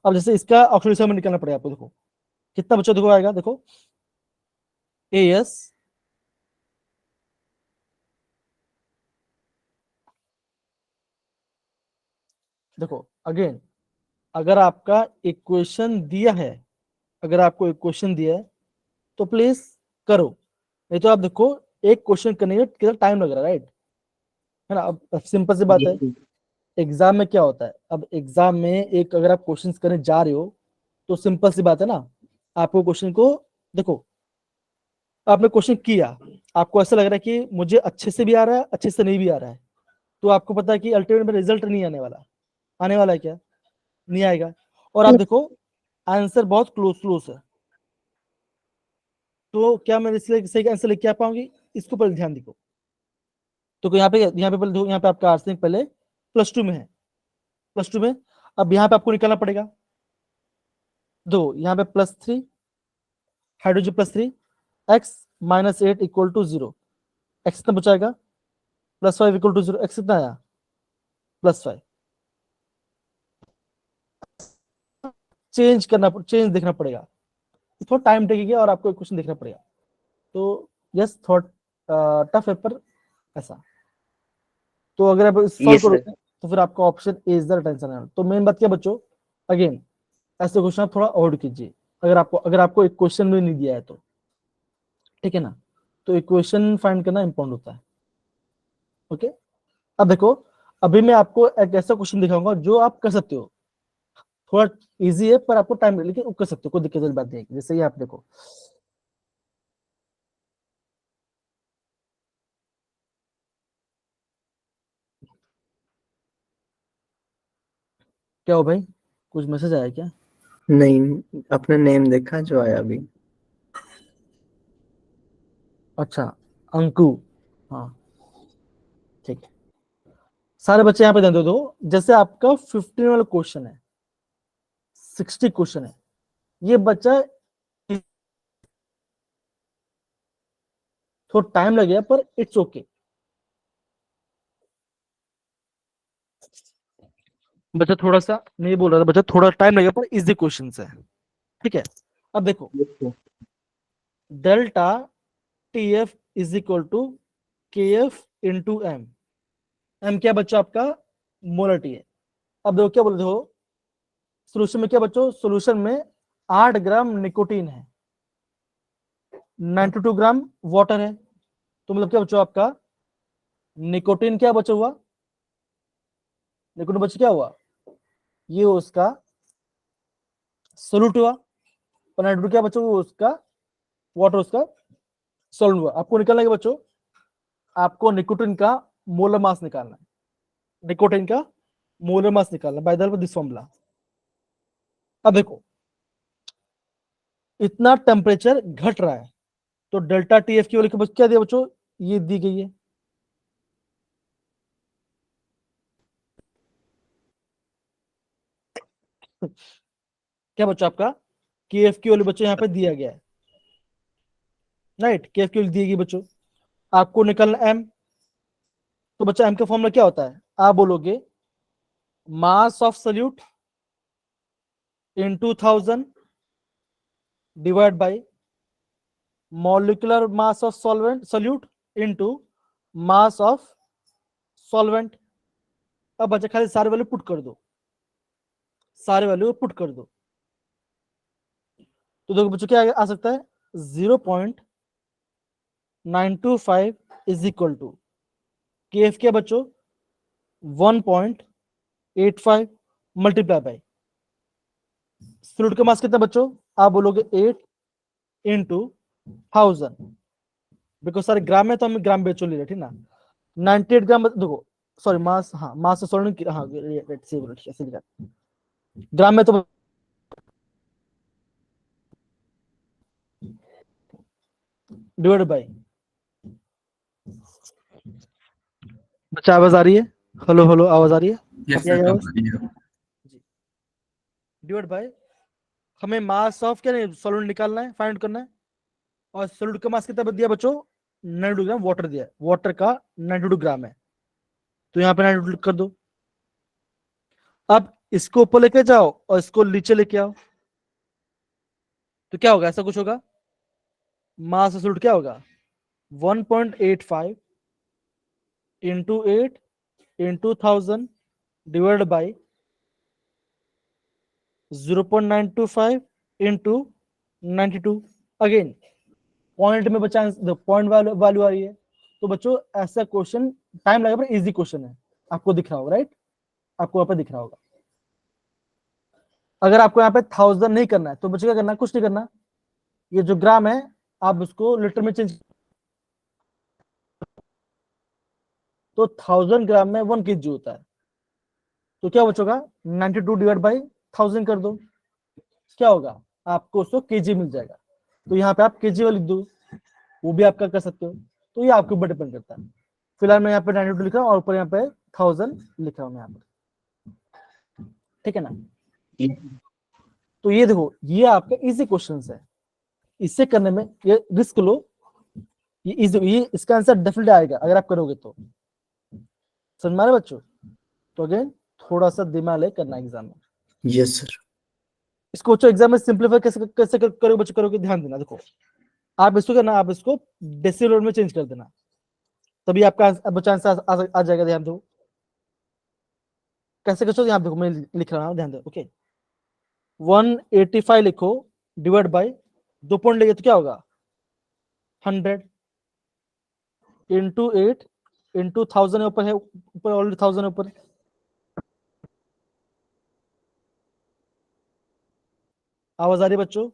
अब जैसे इसका ऑक्सीडेशन नंबर निकालना पड़ेगा आपको, देखो कितना बच्चा देखो आएगा, देखो एएस, देखो अगेन, अगर आपका इक्वेशन दिया है, अगर आपको इक्वेशन दिया है तो प्लीज करो, नहीं तो आप देखो एक क्वेश्चन करने में कितना टाइम लग रहा है, राइट, है ना। अब सिंपल सी बात है, Yes, sir. एग्जाम में क्या होता है, अब एग्जाम में एक अगर आप क्वेश्चन करने जा रहे हो तो सिंपल सी बात है ना, आपको क्वेश्चन को देखो, आपने क्वेश्चन किया, आपको ऐसा लग रहा है कि मुझे अच्छे से भी आ रहा है, अच्छे से नहीं भी आ रहा है, तो आपको पता है कि अल्टीमेट में रिजल्ट नहीं आने वाला, आने वाला है क्या, नहीं आएगा। और आप देखो आंसर बहुत क्लोज क्लोज है, तो क्या मैं इसलिए सही आंसर लेके आ पाऊंगी, इसको पर ध्यान देखो। तो यहाँ पे आपका आर्सेनिक पहले +2 में है, +2 में। अब यहाँ पे आपको निकालना पड़ेगा, दो यहाँ पे +3, hydrogen +3, x-8 equal to 0, x कितना बचाएगा, +5 इक्वल टू 0, एक्स कितना आया +5। चेंज देखना पड़ेगा, थोड़ा टाइम टेकेगा और आपको क्वेश्चन देखना पड़ेगा। तो यस थोड़ा टफ है पर ऐसा। तो अगर आप सॉल्व Yes, sir. करोगे तो फिर आपका option A is the tension है। तो मेन बात क्या बच्चों, अगेन ऐसे क्वेश्चन आप थोड़ा अवॉइड कीजिए। अगर आपको एक क्वेश्चन भी नहीं दिया है तो, ठीक है ना, तो इक्वेशन फाइंड करना इंपॉर्टेंट होता है। ओके, अब देखो, अभी मैं आपको एक ऐसा क्वेश्चन दिखाऊंगा जो आप कर सकते हो, थोड़ा इजी है पर आपको टाइम, लेकिन कर सकते हो, कोई दिक्कत वाली बात नहीं है। जैसे ये आप देखो, क्या हो भाई, कुछ मैसेज आया क्या? नहीं, अपना नेम देखा जो आया अभी। अच्छा, अंकु, हाँ ठीक है। सारे बच्चे यहाँ पे ध्यान दे दो। जैसे आपका 15 वाला क्वेश्चन है, 60 क्वेश्चन है, ये बच्चा थोड़ा टाइम लगेगा पर इट्स ओके। बच्चा थोड़ा सा नहीं बोल रहा था, बच्चा थोड़ा टाइम लगेगा पर इजी क्वेश्चन है, ठीक है। अब देखो, delta T F is equal to K F into M. M क्या बच्चों आपका मोलरिटी है। अब देखो क्या बोलते हो, सोल्यूशन में क्या बच्चों, सोल्यूशन में 8 ग्राम निकोटीन है, 92 ग्राम वाटर है। तो मतलब क्या बच्चों आपका निकोटीन क्या बचा हुआ, निकोटीन बच क्या हुआ, ये उसका सोल्यूट हुआ, और 92 क्या बचा हुआ उसका वाटर, उसका सॉल्वेंट हुआ। आपको निकालना है बच्चों, आपको निकोटीन का मोलर मास निकालना है, निकोटीन का मोलर मास निकालना by the help of this formula. अब देखो, इतना टेम्परेचर घट रहा है तो डेल्टा टी एफ की वैल्यू क्या दिया बच्चों, ये दी गई है। क्या बच्चों आपका के एफ की वैल्यू बच्चों यहाँ पे दिया गया है, राइट, के एफ की वैल्यू दी गई बच्चों। आपको निकालना एम, तो बच्चा एम का फॉर्मूला क्या होता है, आप बोलोगे mass of solute into 1000 divide by molecular mass of solvent solute into mass of solvent. अब बच्चा खाली सारे वैल्यू पुट कर दो, सारे वैल्यू पुट कर दो, तो देखो बच्चों क्या आ सकता है, 0.925 is equal to K F क्या बच्चों 1.85 मल्टीप्लाई बाय सोल्यूट का मास कितना बच्चों, आप बोलोगे 8 इंटू 1000, बिकॉज सारे ग्राम में तो हम ग्राम बेचो ले रहे, ठीक ना। 98 ग्राम देखो, सॉरी मास, हाँ मास सॉल्वेंट, हाँ ऐसे लिखा ग्राम में तो डिवाइड बाय, बच्चा आवाज आ रही है, हेलो हेलो आवाज आ रही है, Yes, क्या sir. आवाज Yeah. जी, डिवाइड बाय, हमें मास ऑफ क्या नहीं सॉल्वेंट निकालना है, फाइंड करना है, और सॉल्यूट का मास कितना दिया बच्चों 92 ग्राम वाटर दिया, वाटर का 92 ग्राम है, तो यहाँ पे 92 कर दो। अब इसको ऊपर लेके जाओ और इसको नीचे लेके आओ, तो क्या होगा, ऐसा कुछ होगा, मास सॉल्यूट क्या होगा 1.85 into 8 into 1000 divide by 0.925 into 92। Again point में बचा, पॉइंट वैल्यू आ रही है, तो बच्चों ऐसा क्वेश्चन टाइम लगेगा पर इजी क्वेश्चन है, आपको दिख रहा होगा, राइट, आपको यहाँ पे दिख रहा होगा। अगर आपको यहाँ पे 1000 नहीं करना है तो बच्चों क्या करना है, कुछ नहीं करना, ये जो ग्राम है आप उसको लीटर में चेंज, तो 1000 ग्राम में 1 केजी होता है, तो क्या बचोगा 92 डिवाइड बाई 1000 कर दो, क्या होगा आपको उसको केजी मिल जाएगा। तो यहाँ पे आप केजी वाली लिख दो, वो भी आपका कर सकते हो, तो ये आपके ऊपर डिपेंड करता है। फिलहाल मैं यहाँ पे 92 लिख रहा हूँ और ऊपर यहाँ पे 1000 लिख रहा हूँ मैं यहाँ पे, ठीक है ना। तो ये देखो, ये आपका इजी क्वेश्चन है, इससे करने में ये रिस्क लो, ये इजी, ये इसका आंसर डेफिनेटली आएगा अगर आप करोगे तो, समझ में आ रहा है बच्चों। तो अगेन थोड़ा सा दिमाग ले करना एग्जाम में, यस सर। इसको बच्चों एग्जाम में सिंपलीफाई कैसे कैसे करोगे बच्चों, करोगे ध्यान देना। देखो आप इसको करना, आप इसको डेसिमल में चेंज कर देना, तभी आपका बच्चा आंसर आ जाएगा। ध्यान दो कैसे कर सकते, यहाँ देखो मैं लिख रहा हूँ, ध्यान दो। ओके 185 लिखो, डिवाइड बाय 2 पॉइंट लेंगे तो क्या होगा 100 इंटू 8 इंटू 1000 है, ऊपर है, ऊपर ऑलरेडी 1000 है ऊपर। आवाज आ रही है बच्चों,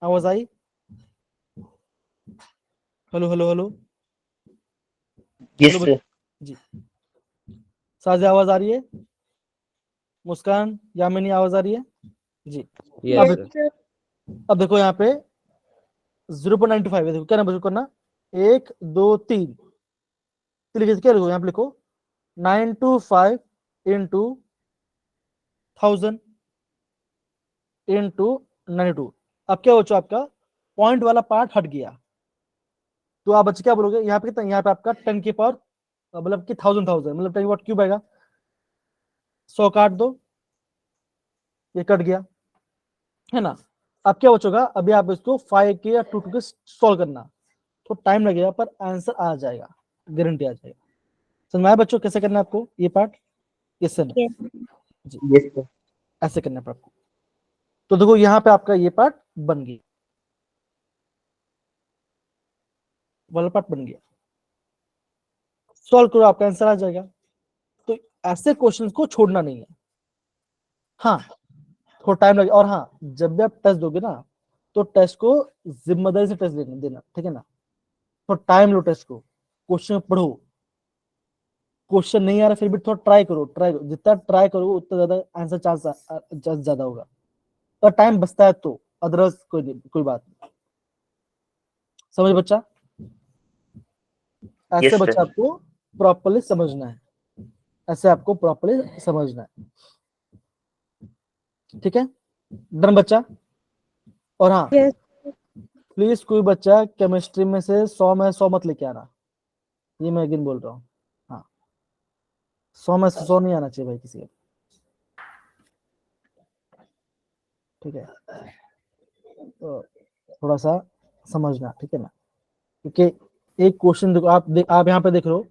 आवाज आई? Hello hello hello yes hello sir. जी, साजिद आवाज आ रही है? मुस्कान, यामिनी आवाज आ रही है जी? यस अब सर। अब देखो यहाँ पे 0.95 है, देखो क्या नंबर करना, 1 2 3, क्या लिखो यहाँ पे, लिखो 925 इंटू 1000 इंटू 92। अब क्या बच्चों, आपका पॉइंट वाला पार्ट हट गया, तो आप बच्चे क्या बोलोगे यहाँ पे कितना, यहाँ पे आपका 10 की पावर मतलब कि 1000 मतलब 10 वॉट क्यूब आएगा, 100 काट दो, ये कट गया है ना। अब क्या बचोगा, अभी आप इसको 5 के या 2 के सॉल्व करना, तो टाइम लगेगा पर आंसर आ जाएगा, गारंटी आ जाएगा। समझ में आया बच्चों कैसे करना है आपको ये पार्ट? Yes sir Yes. जी, यस सर। ऐसे करना है आपको। तो देखो यहाँ पे आपका ये पार्ट बन गया, वाला पार्ट बन गया, सॉल्व करो आपका आंसर आ जाएगा। तो ऐसे क्वेश्चंस को छोड़ना नहीं है, हाँ थोड़ा टाइम लगे, और हाँ जब भी आप टेस्ट दोगे ना, तो टेस्ट को जिम्मेदारी से टेस्ट देना, ठीक है ना। तो टाइम लो टेस्ट को, क्वेश्चन पढ़ो, क्वेश्चन नहीं आ रहा फिर भी थोड़ा ट्राई करो, जितना ट्राई करो उतना ज्यादा आंसर चांस ज्यादा होगा, और टाइम बचता है तो, अदरवाइज कोई बात नहीं। समझ बच्चा? ऐसे यस बच्चा सर। आपको प्रॉपरली समझना है, ऐसे आपको प्रॉपरली समझना है, ठीक है, डन बच्चा? और हाँ Yes. प्लीज कोई बच्चा केमिस्ट्री में से 100 में 100 मत लेके आना, ये मैं अगेन बोल रहा हूँ, हाँ 100 में से 100 नहीं आना चाहिए भाई किसी का, ठीक है। तो थोड़ा सा समझना, ठीक है ना, क्योंकि एक क्वेश्चन देखो, आप यहाँ पे देख रहे हो,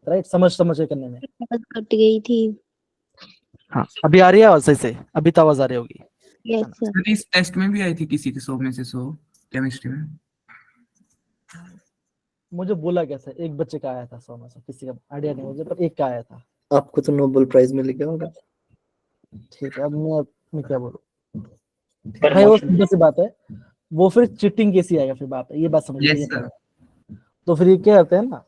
राइट, समझ समझ के करने में। आवाज कट गई थी। हाँ अभी आ रही है आवाज सही से, अभी तो आवाज आ रही होगी, Yes, है ना? sir. सर इस टेस्ट में भी आई थी किसी के 100 में से 100 केमिस्ट्री में। मुझे बोला गया था एक बच्चे का आया था 100 में से, किसी का आइडिया नहीं मुझे, पर एक का आया था। आपको तो नोबेल प्राइज मिल गया होगा। ठीक है, अब मैं क्या बोलूं भाई, वो सीधी सी बात है, वो फिर चीटिंग कैसी आएगा, फिर बात है, ये बात समझ यस लीजिए। सर। तो फिर ये क्या करते हैं ना,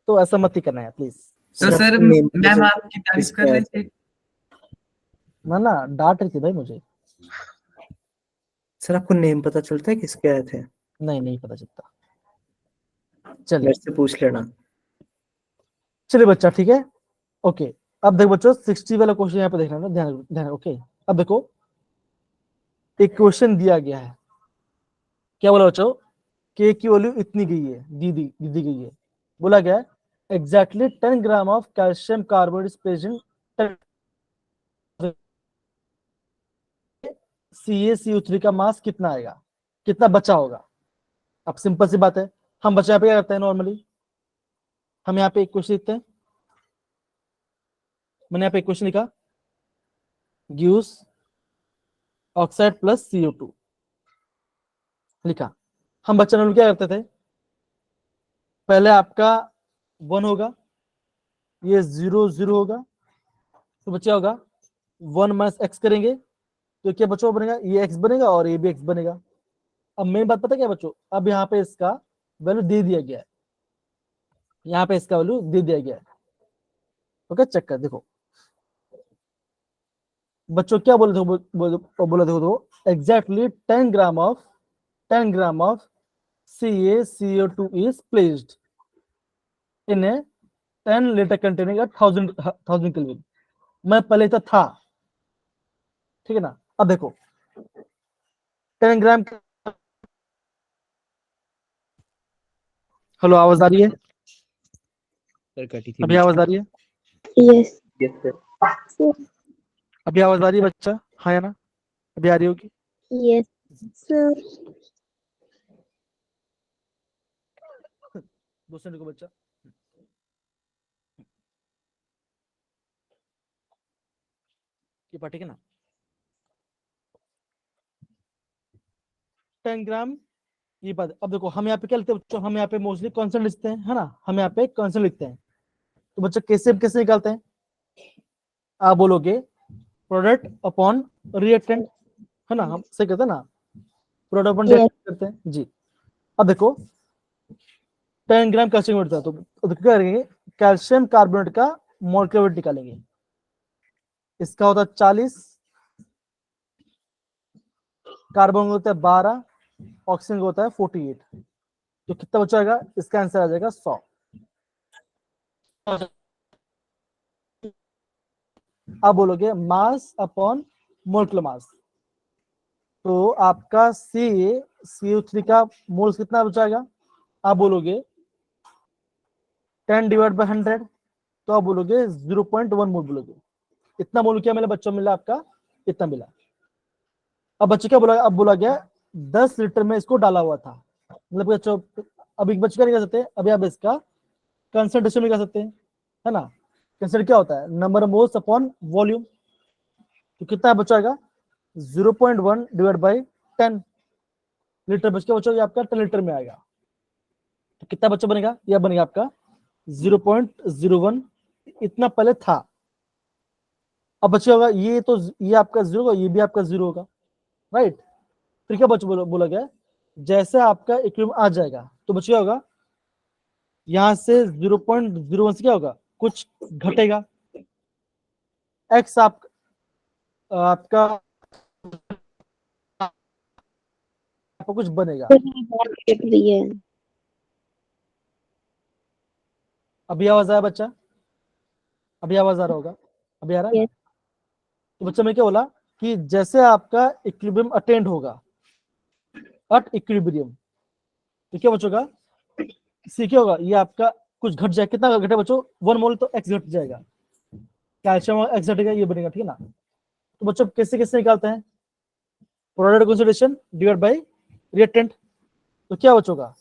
तो ऐसा मत ही करना है प्लीज, तो सर, सर आपको name पता मैम चलता है आपकी तारीफ किसका कर आया रहे था? थे। ना डांट रही थी भाई मुझे। सर आपको नेम पता चलता है किसके आए थे? नहीं पता चलता, चलिए मेरे से पूछ लेना। चलिए बच्चा, ठीक है, ओके। अब देखो बच्चों 60 वाला क्वेश्चन यहाँ पे देखना है, ध्यान ध्यान, ओके। अब देखो एक क्वेश्चन दिया गया है, क्या बोला बच्चों, के की वैल्यू इतनी गई है, दी गई है, बोला गया है exactly 10 gram of calcium carbonate is present, CaCO3 का मास कितना आएगा, कितना बचा होगा। अब सिंपल सी बात है, हम बच्चा पे क्या करते हैं नॉर्मली, हम यहाँ पे एक क्वेश्चन लिखते हैं, मैंने यहाँ पे एक क्वेश्चन लिखा, गिव्स ऑक्साइड प्लस CO2 लिखा। हम बच्चा नॉर्मली क्या करते थे, पहले आपका 1 होगा, ये 0 होगा, तो बच्चा होगा 1 माइनस एक्स करेंगे, तो क्या बच्चों बनेगा, ये x बनेगा और ये भी x बनेगा। अब मेन बात पता क्या बच्चों, अब यहाँ पे इसका वैल्यू दे दिया गया है, यहाँ पे इसका वैल्यू दे दिया गया है, ओके चेक कर देखो बच्चों क्या बोले थे, बोला देखो तो exactly 10 gram of CaCO2 is placed in a 10 liter containing a 1000 Kelvin। मैं पहले तो था, ठीक है ना। अब देखो 10 ग्राम, हेलो आवाज आ रही है? सर कटी थी अभी आवाज आ रही है? Yes. Yes sir. अभी आवाज आ रही है बच्चा, हाँ या ना? अभी आ रही होगी? Yes. सर दूसरे को बच्चा ये पार्ट, ठीक है ना। 10 ग्राम ये बात। अब देखो हम यहाँ पे क्या लिखते हैं बच्चों, हम यहाँ पे मोस्टली कॉन्सेंट लिखते हैं, है ना, हम यहाँ पे कॉन्सेंट लिखते हैं। तो बच्चों कैसे कैसे निकालते हैं, आप बोलोगे प्रोडक्ट अपॉन रिएक्टेंट, है ना, हम सही करते हैं ना, प्रोडक्ट अपॉन Yes. रिएक्टेंट करते हैं जी। अब देखो 10 ग्राम कैल्शियम होता है, तो क्या करेंगे, कैल्शियम कार्बोनेट का मोलेक्युलर वेट निकालेंगे। इसका होता है 40, कार्बन होता है 12, ऑक्सीजन का होता है 48। तो कितना बचाएगा, इसका आंसर आ जाएगा 100। आप बोलोगे मास अपॉन मोलेक्युलर मास, तो आपका CO3 का मोल्स कितना बचाएगा, आप बोलोगे 10 डिवाइड बाय 100, तो आप बोलोगे 0.1 मोल बोलोगे। इतना मोल क्या मिला बच्चों, मिला आपका इतना मिला। अब बच्चे क्या बोला, अब बोला गया 10 लीटर में इसको डाला हुआ था, मतलब बच्चों अब एक बच्चे क्या निकाल सकते हैं, अभी आप इसका कंसंट्रेशन निकाल सकते हैं, है ना। कंसंट्रेशन क्या होता है, number of moles upon volume, तो कितना बचाएगा 0.1 डिवाइड बाई 10 लीटर बच के बच्चों, ये आपका 10 लीटर में आएगा। तो कितना बच्चा बनेगा, यह बनेगा आपका 0.01, इतना पहले था। अब बच्चे होगा ये, तो ये आपका 0 होगा, ये भी आपका 0 होगा, राइट। फिर क्या बच्चों बोला गया, जैसे आपका इक्विलिब्रियम आ जाएगा तो बच्चे होगा यहां से 0.01 से क्या होगा, कुछ घटेगा, एक्स आपका कुछ बनेगा। कट रही है। अभी आवाज आया बच्चा, अभी आवाज आ रहा होगा, अभी आ रहा है ना। Yes. तो बच्चा मैं क्या बोला कि जैसे आपका इक्विलिब्रियम अटेंड होगा, एट इक्विलिब्रियम, तो क्या बचोगा, सी क्या होगा, ये आपका कुछ घट जाए, कितना घटे बच्चों, 1 मोल, तो एक्स घट जाएगा, कैल्शियम एक्स घटेगा, ये बनेगा, ठीक है ना। तो बच्चों कैसे कैसे निकालते हैं, product concentration divide by reactant, तो क्या बचोगा,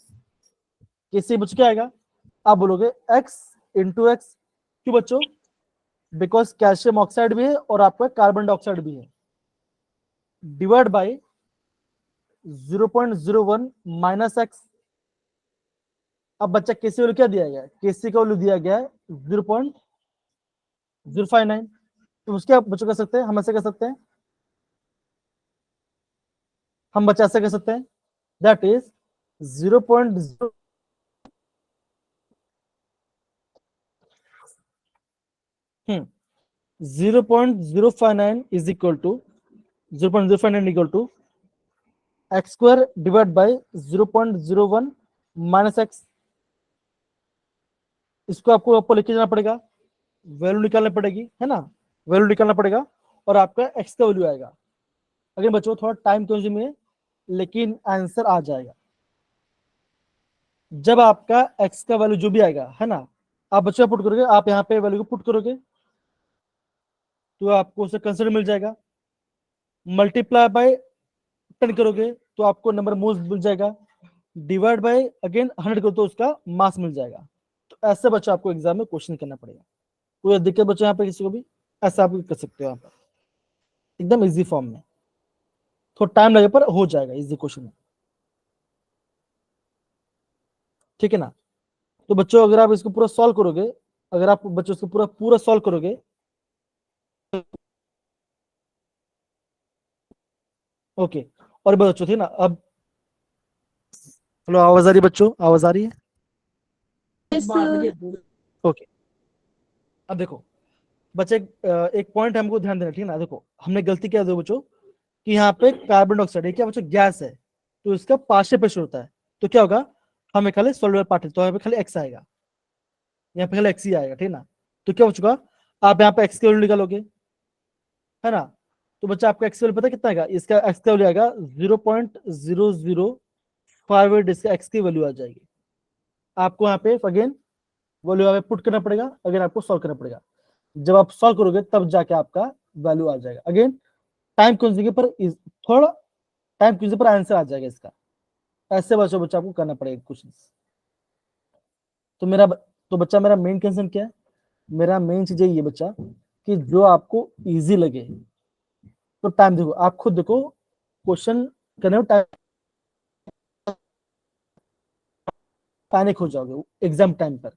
कैसे बच क्या आएगा, आप बोलोगे x इंटू एक्स, क्यों बच्चों, बिकॉज कैल्शियम ऑक्साइड भी है और आपका कार्बन डाइऑक्साइड भी है, डिवाइड बाय 0.01 माइनस एक्स। अब बच्चा केसी वैल्यू क्या दिया गया है, केसी का वैल्यू दिया गया है 0.059, तो उसके आप बच्चों कर सकते हैं, हम ऐसे कर सकते हैं, हम बच्चा ऐसे कर सकते हैं, that is 0.0 0.059 is equal to 0.059 equal to x square divided by 0.01 minus x. इसको आपको लेके जाना पड़ेगा, वैल्यू निकालनी पड़ेगी, है ना, वैल्यू निकालना पड़ेगा और आपका x का वैल्यू आएगा। अगर बच्चों थोड़ा टाइम कंज्यूम है, लेकिन आंसर आ जाएगा। जब आपका x का वैल्यू जो भी आएगा, है ना, आप बच्चों पुट करोगे, आप यहाँ पे वैल्यू को पुट करोगे तो आपको उसे कंसिडर मिल जाएगा, मल्टीप्लाई बाय 10 करोगे तो आपको नंबर मोल्स मिल जाएगा, डिवाइड बाय अगेन 100 करो तो उसका मास मिल जाएगा। तो ऐसे बच्चों आपको एग्जाम में क्वेश्चन करना पड़ेगा। कोई दिक्कत बच्चों यहाँ पे किसी को भी, ऐसा आप कर सकते हो यहाँ पर एकदम इजी फॉर्म में, थोड़ा टाइम लगे पर हो जाएगा इजी क्वेश्चन में, ठीक है ना। तो बच्चों अगर आप इसको पूरा सॉल्व करोगे, अगर आप बच्चों इसको पूरा पूरा सॉल्व करोगे, ओके। और बच्चों थी ना, अब हेलो आवाज आ रही है बच्चों, आवाज आ रही है, Yes, sir. ओके। अब देखो बच्चे एक पॉइंट हमको ध्यान देना, ठीक है ना। देखो हमने गलती क्या है बच्चों, कि यहाँ पे कार्बन डाइऑक्साइड है क्या बच्चों, गैस है, तो इसका पार्शियल प्रेशर होता है, तो क्या होगा, हमें खाली सोल्यूबल पार्ट है, तो यहाँ पे खाली एक्स आएगा, यहाँ पे खाली एक्स ही आएगा, ठीक है ना। तो क्या हो चुका, आप यहाँ पे एक्स की वैल्यू निकालोगे, है ना, तो बच्चा आपका एक्स की वैल्यू पता है कितना आएगा, इसका एक्स का वैल्यू आएगा 0.0058, इसका एक्स की वैल्यू आ जाएगी। आपको यहाँ पे अगेन वैल्यू यहाँ पे पुट करना पड़ेगा, अगेन आपको सॉल्व करना पड़ेगा। जब आप सॉल्व करोगे तब जाके आपका वैल्यू आ जाएगा। अगेन टाइम कंज्यूमिंग पर थोड़ा टाइप कीजिए पर आंसर आ जाएगा इसका। ऐसे बच्चों बच्चा आपको करना पड़ेगा क्वेश्चन। तो बच्चा मेरा मेन कंसर्न क्या है, मेरा मेन चीज यही है बच्चा कि जो आपको इजी लगे। तो टाइम देखो, आप खुद देखो क्वेश्चन करने में टाइम पैनिक हो जाओगे एग्जाम टाइम पर।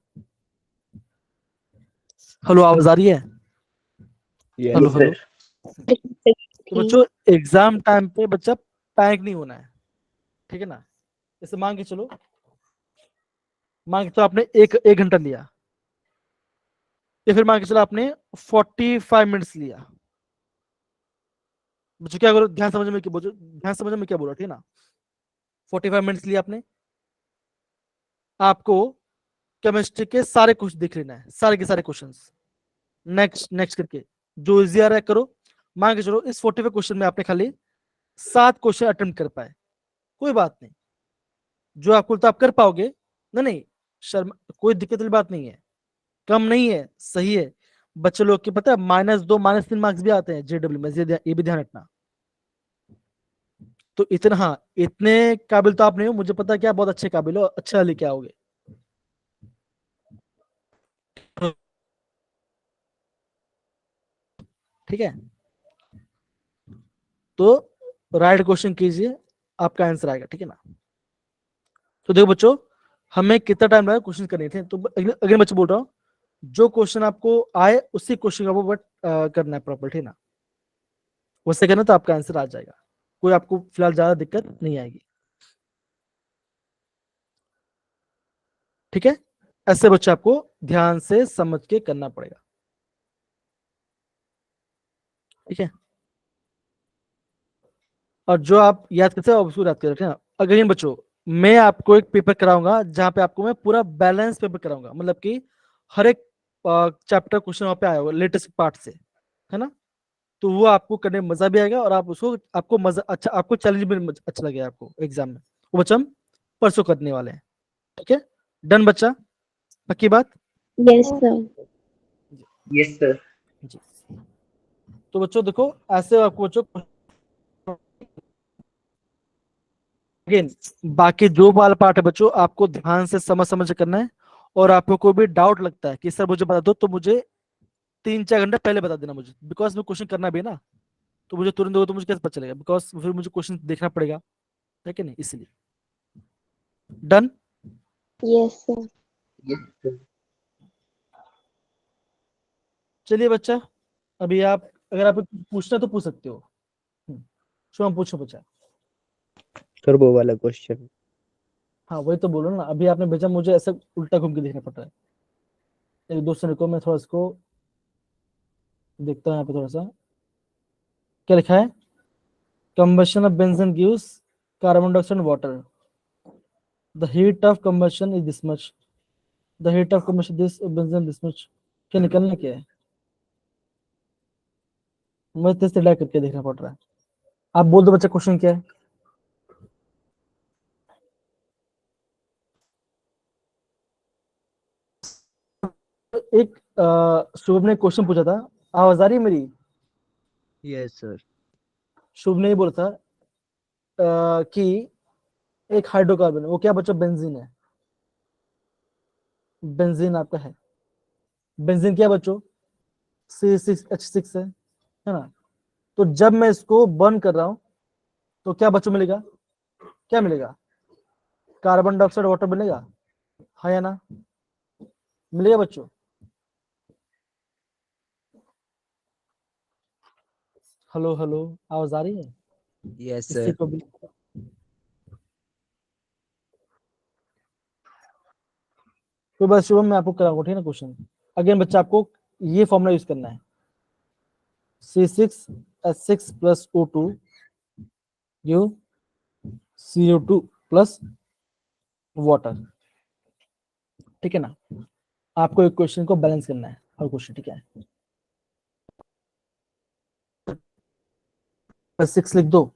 हेलो, आवाज आ रही है? Hello hello. तो बच्चों एग्जाम टाइम पे बच्चा पैनिक नहीं होना है, ठीक है ना। जैसे मान के चलो, आपने एक घंटा लिया, या फिर मान के चलो आपने 45 मिनट्स लिया। बच्चों क्या करो, ध्यान समझ में क्या बोलो, ध्यान समझ में क्या बोला, ठीक है ना। 45 मिनट्स लिया आपने, आपको केमिस्ट्री के सारे क्वेश्चन देख लेना है, सारे के सारे क्वेश्चंस नेक्स्ट नेक्स्ट करके जो इजी आ रहा है करो। मान के चलो इस 45 क्वेश्चन में आपने खाली 7 क्वेश्चन अटेम्प्ट कर पाए, कोई बात नहीं, जो आपको तो आप कर पाओगे। नहीं नहीं, शर्म, कोई दिक्कत वाली बात नहीं है, कम नहीं है, सही है। बच्चे लोग के पता है -2 -3 मार्क्स भी आते हैं जेडब्ल्यू में, ये भी ध्यान रखना। तो इतना, हाँ, इतने काबिल तो आप नहीं हो, मुझे पता है कि आप बहुत अच्छे काबिल हो, अच्छा लेके आओगे। ठीक है, तो राइट क्वेश्चन कीजिए, आपका आंसर आएगा, ठीक है ना। तो देखो बच्चों, हमें कितना टाइम लगा क्वेश्चन करने थे, तो अगले बच्चे बोल रहा हूँ, जो क्वेश्चन आपको आए उसी क्वेश्चन का वो बट करना है प्रॉपर, ठीक है ना। वैसे करना तो आपका आंसर आ जाएगा, कोई आपको फिलहाल ज्यादा दिक्कत नहीं आएगी, ठीक है। ऐसे बच्चे आपको ध्यान से समझ के करना पड़ेगा, ठीक है। और जो आप याद करते हैं उसको याद कर रखें। अगेन बच्चों, मैं आपको एक पेपर कराऊंगा जहां पे आपको मैं पूरा बैलेंस पेपर कराऊंगा, मतलब कि हर एक चैप्टर क्वेश्चन वहां पे आया होगा लेटेस्ट पार्ट से, है ना। तो वो आपको करने में मजा भी आएगा, और आप उसको, आपको मजा अच्छा, आपको चैलेंज भी अच्छा लगेगा आपको एग्जाम में। वो बच्चा हम परसों करने वाले हैं, ठीक है। डन बच्चा, पक्की बात? Yes sir. Yes sir. जी। तो बच्चों देखो, ऐसे आपको बच्चों अगेन बाकी जो वाला पार्ट है बच्चों आपको ध्यान से समझ समझ के करना है। और आपको कोई भी डाउट लगता है कि सर मुझे बता दो, तो मुझे 3-4 घंटे पहले बता देना मुझे, बिकॉज मैं क्वेश्चन करना भी है ना। तो मुझे तुरंत दोगे तो मुझे कैसे पता चलेगा, बिकॉज फिर मुझे क्वेश्चन देखना पड़ेगा, ठीक है नहीं, इसलिए। डन। Yes sir. चलिए बच्चा, अभी आप, अगर आप पूछना तो पूछ सकते हो। शुभम पूछो बच्चा। सर वो वाला क्वेश्चन। हाँ वही तो बोलो ना, अभी आपने भेजा, मुझे ऐसे उल्टा घूम के देखना पड़ रहा है। एक दूसरे को मैं थोड़ा इसको देखता हूँ यहाँ पे थोड़ा सा। क्या लिखा है? combustion of benzene gives carbon dioxide and water. The heat of combustion is this much. The heat of combustion this benzene this much. क्या निकलना क्या है? मुझे तेज से डाय करके देखना पड़ रहा है। आप बोल दो बच्चा क्वेश्चन क्या है। एक शुभ ने क्वेश्चन पूछा था, आवाज आ रही है मेरी? Yes sir. शुभ ने ये बोला था कि एक हाइड्रोकार्बन, वो क्या बच्चा, बेंजीन है। बेंजीन आपका है, बेंजीन क्या बच्चों, C6H6 है ना। तो जब मैं इसको बर्न कर रहा हूं तो क्या बच्चों मिलेगा, क्या मिलेगा? कार्बन डाइऑक्साइड वाटर मिलेगा, हाँ या ना? मिलेगा बच्चों? हेलो हेलो, आवाज आ रही है? यस किसी सर। को भी? तो बस शुभम मैं आपको कराऊंगा, ठीक है ना क्वेश्चन। अगेन बच्चा आपको ये फॉर्मूला यूज करना है, C6H6 plus O2 you CO2 plus water, ठीक है ना। आपको एक क्वेश्चन को बैलेंस करना है, हर क्वेश्चन, ठीक है। 6 लिख दो,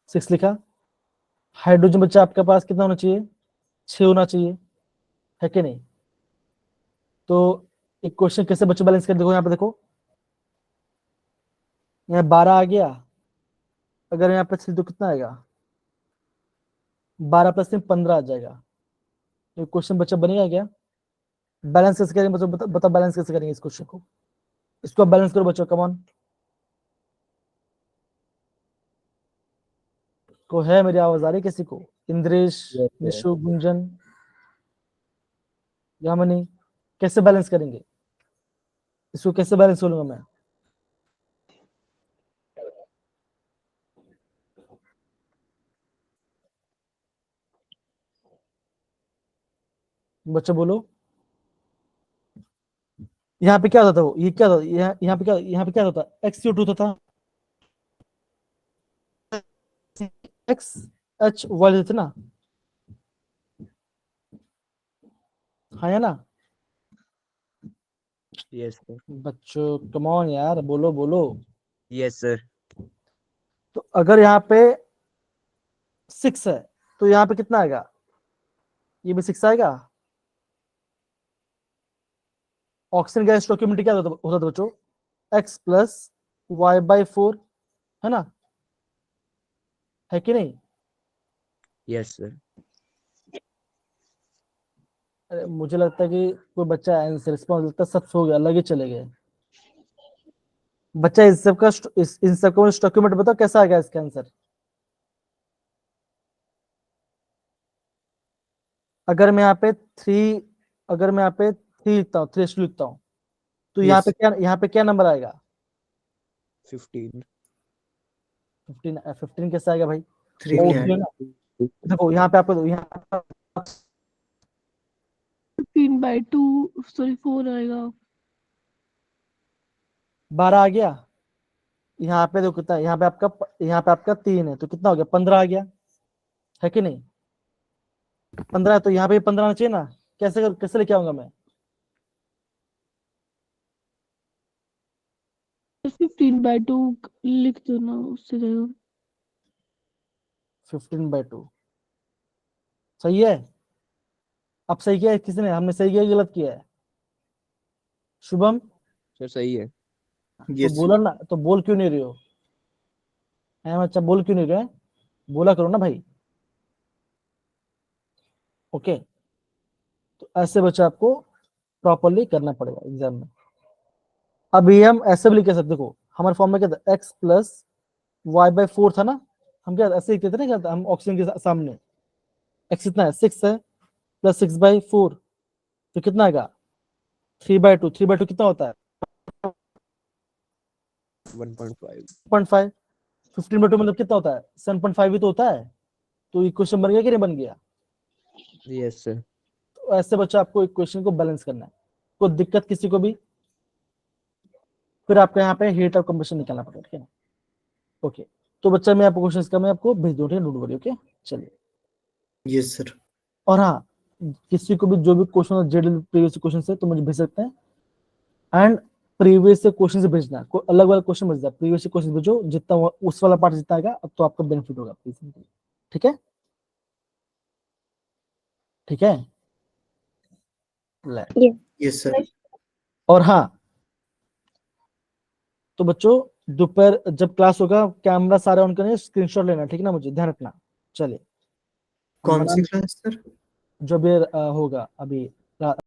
6 लिखा। हाइड्रोजन बच्चा आपके पास कितना होना चाहिए? 6 होना चाहिए, है कि नहीं। तो एक क्वेश्चन कैसे बच्चे बैलेंस कर, देखो यहाँ पे देखो, यहाँ 12 आ गया, अगर यहाँ पे 3 तो कितना आएगा, 12 प्लस 3 15 आ जाएगा। ये क्वेश्चन बच्चा बनेगा क्या? बैलेंस कैसे करेंगे बच्चों, बता बैलेंस कैसे करेंगे इस क्वेश्चन को? इसको बैलेंस करो बच्चों, कम ऑन। को है मेरी आवाज आ रही किसी को? Indresh, Yes, sir. निशु, गुंजन, यामिनी, कैसे बैलेंस करेंगे इसको? कैसे बैलेंस करूंगा मैं? बच्चों बोलो। यहाँ पे क्या होता था, वो ये क्या था, यहाँ पे क्या होता, एक्स क्यूब होता था, एक्स एच वाई लेते ना, हाँ या ना? Yes, sir. बच्चों कम ऑन यार, बोलो बोलो। Yes, sir. तो अगर यहाँ पे 6 है तो यहाँ पे कितना आएगा? ये भी 6 आएगा। ऑक्सीजन गैस स्टोइकियोमेट्री क्या होता था बच्चों? x प्लस वाई बाई 4, है ना? है कि नहीं? Yes, sir. अरे मुझे लगता है कि कोई बच्चा आंसर रिस्पॉन्स लगता है, सब सो गया, अलग ही चले गए। बच्चा इन सब का डॉक्यूमेंट बताओ कैसा आएगा इसका आंसर। अगर मैं यहाँ पे 3, अगर मैं यहाँ पे 3 लिखता हूँ, 3 लिखता हूँ, तो Yes. यहाँ पे क्या नंबर आएगा? 15. 15 कैसे आएगा भाई? 3 ओ, लिया है। है ना? देखो यहाँ पे आपको, यहाँ 15/2 सॉरी 4 आएगा। 12 आ गया। यहाँ पे देखो कितना है, यहाँ पे आपका 3 है तो कितना हो गया? 15 आ गया, है कि नहीं? 15 है तो यहाँ पे 15 आना चाहिए ना? कैसे लेके आऊंगा मैं? 15/2 लिख दो ना, उससे जाएगा। 15/2 सही है। अब सही किया है किसी ने? हमने सही किया है, गलत किया है? शुभम Sir, सही है. तो Yes, बोला ना, तो बोल क्यों नहीं रहे हो? है अच्छा, बोल क्यों नहीं रहे? बोला करो ना भाई। ओके, तो ऐसे बच्चे आपको प्रॉपरली करना पड़ेगा एग्जाम में। अभी हम ऐसे भी लिख सकते, देखो हमारे फॉर्म में क्या था, x प्लस वाई बाई 4 था ना, हम क्या ऐसे लिखते थे ना, क्या था? हम ऑक्सीजन के सामने x कितना है, 6 है, प्लस 6/4 तो कितना आएगा? 3/2। 3/2 कितना होता है? 1.5. 0.5। 15/2 मतलब कितना होता है? 7.5 ही तो होता है। तो इक्वेशन बन गया कि नहीं बन गया? Yes, sir. तो ऐसे बच्चा आपको इक्वेशन को बैलेंस करना है। कोई दिक्कत किसी को भी? फिर आपको यहाँ पे हीट ऑफ कंबशन निकालना पड़ेगा, ठीक है ना? ओके, तो बच्चा मैं आपको क्वेश्चन का मैं आपको भेज दूँ, ठीक है? डोंट वरी, ओके चलिए। yes sir. और हाँ, किसी को भी जो भी क्वेश्चन जेडल प्रीवियस क्वेश्चन से तो मुझे भेज सकते हैं, एंड प्रीवियस से क्वेश्चन से भेजना, कोई अलग वाला क्वेश्चन भेजना, प्रीवियस से क्वेश्चन भेजो, जितना उस वाला पार्ट जितना आएगा अब तो आपका बेनिफिट होगा प्लीज, ठीक है? ठीक है ले। Yes sir. और हाँ, तो बच्चों दोपहर जब क्लास होगा कैमरा सारे ऑन करने, स्क्रीनशॉट लेना, ठीक है ना? मुझे ध्यान रखना। चलिए, कौन सी क्लास सर? जो भी होगा अभी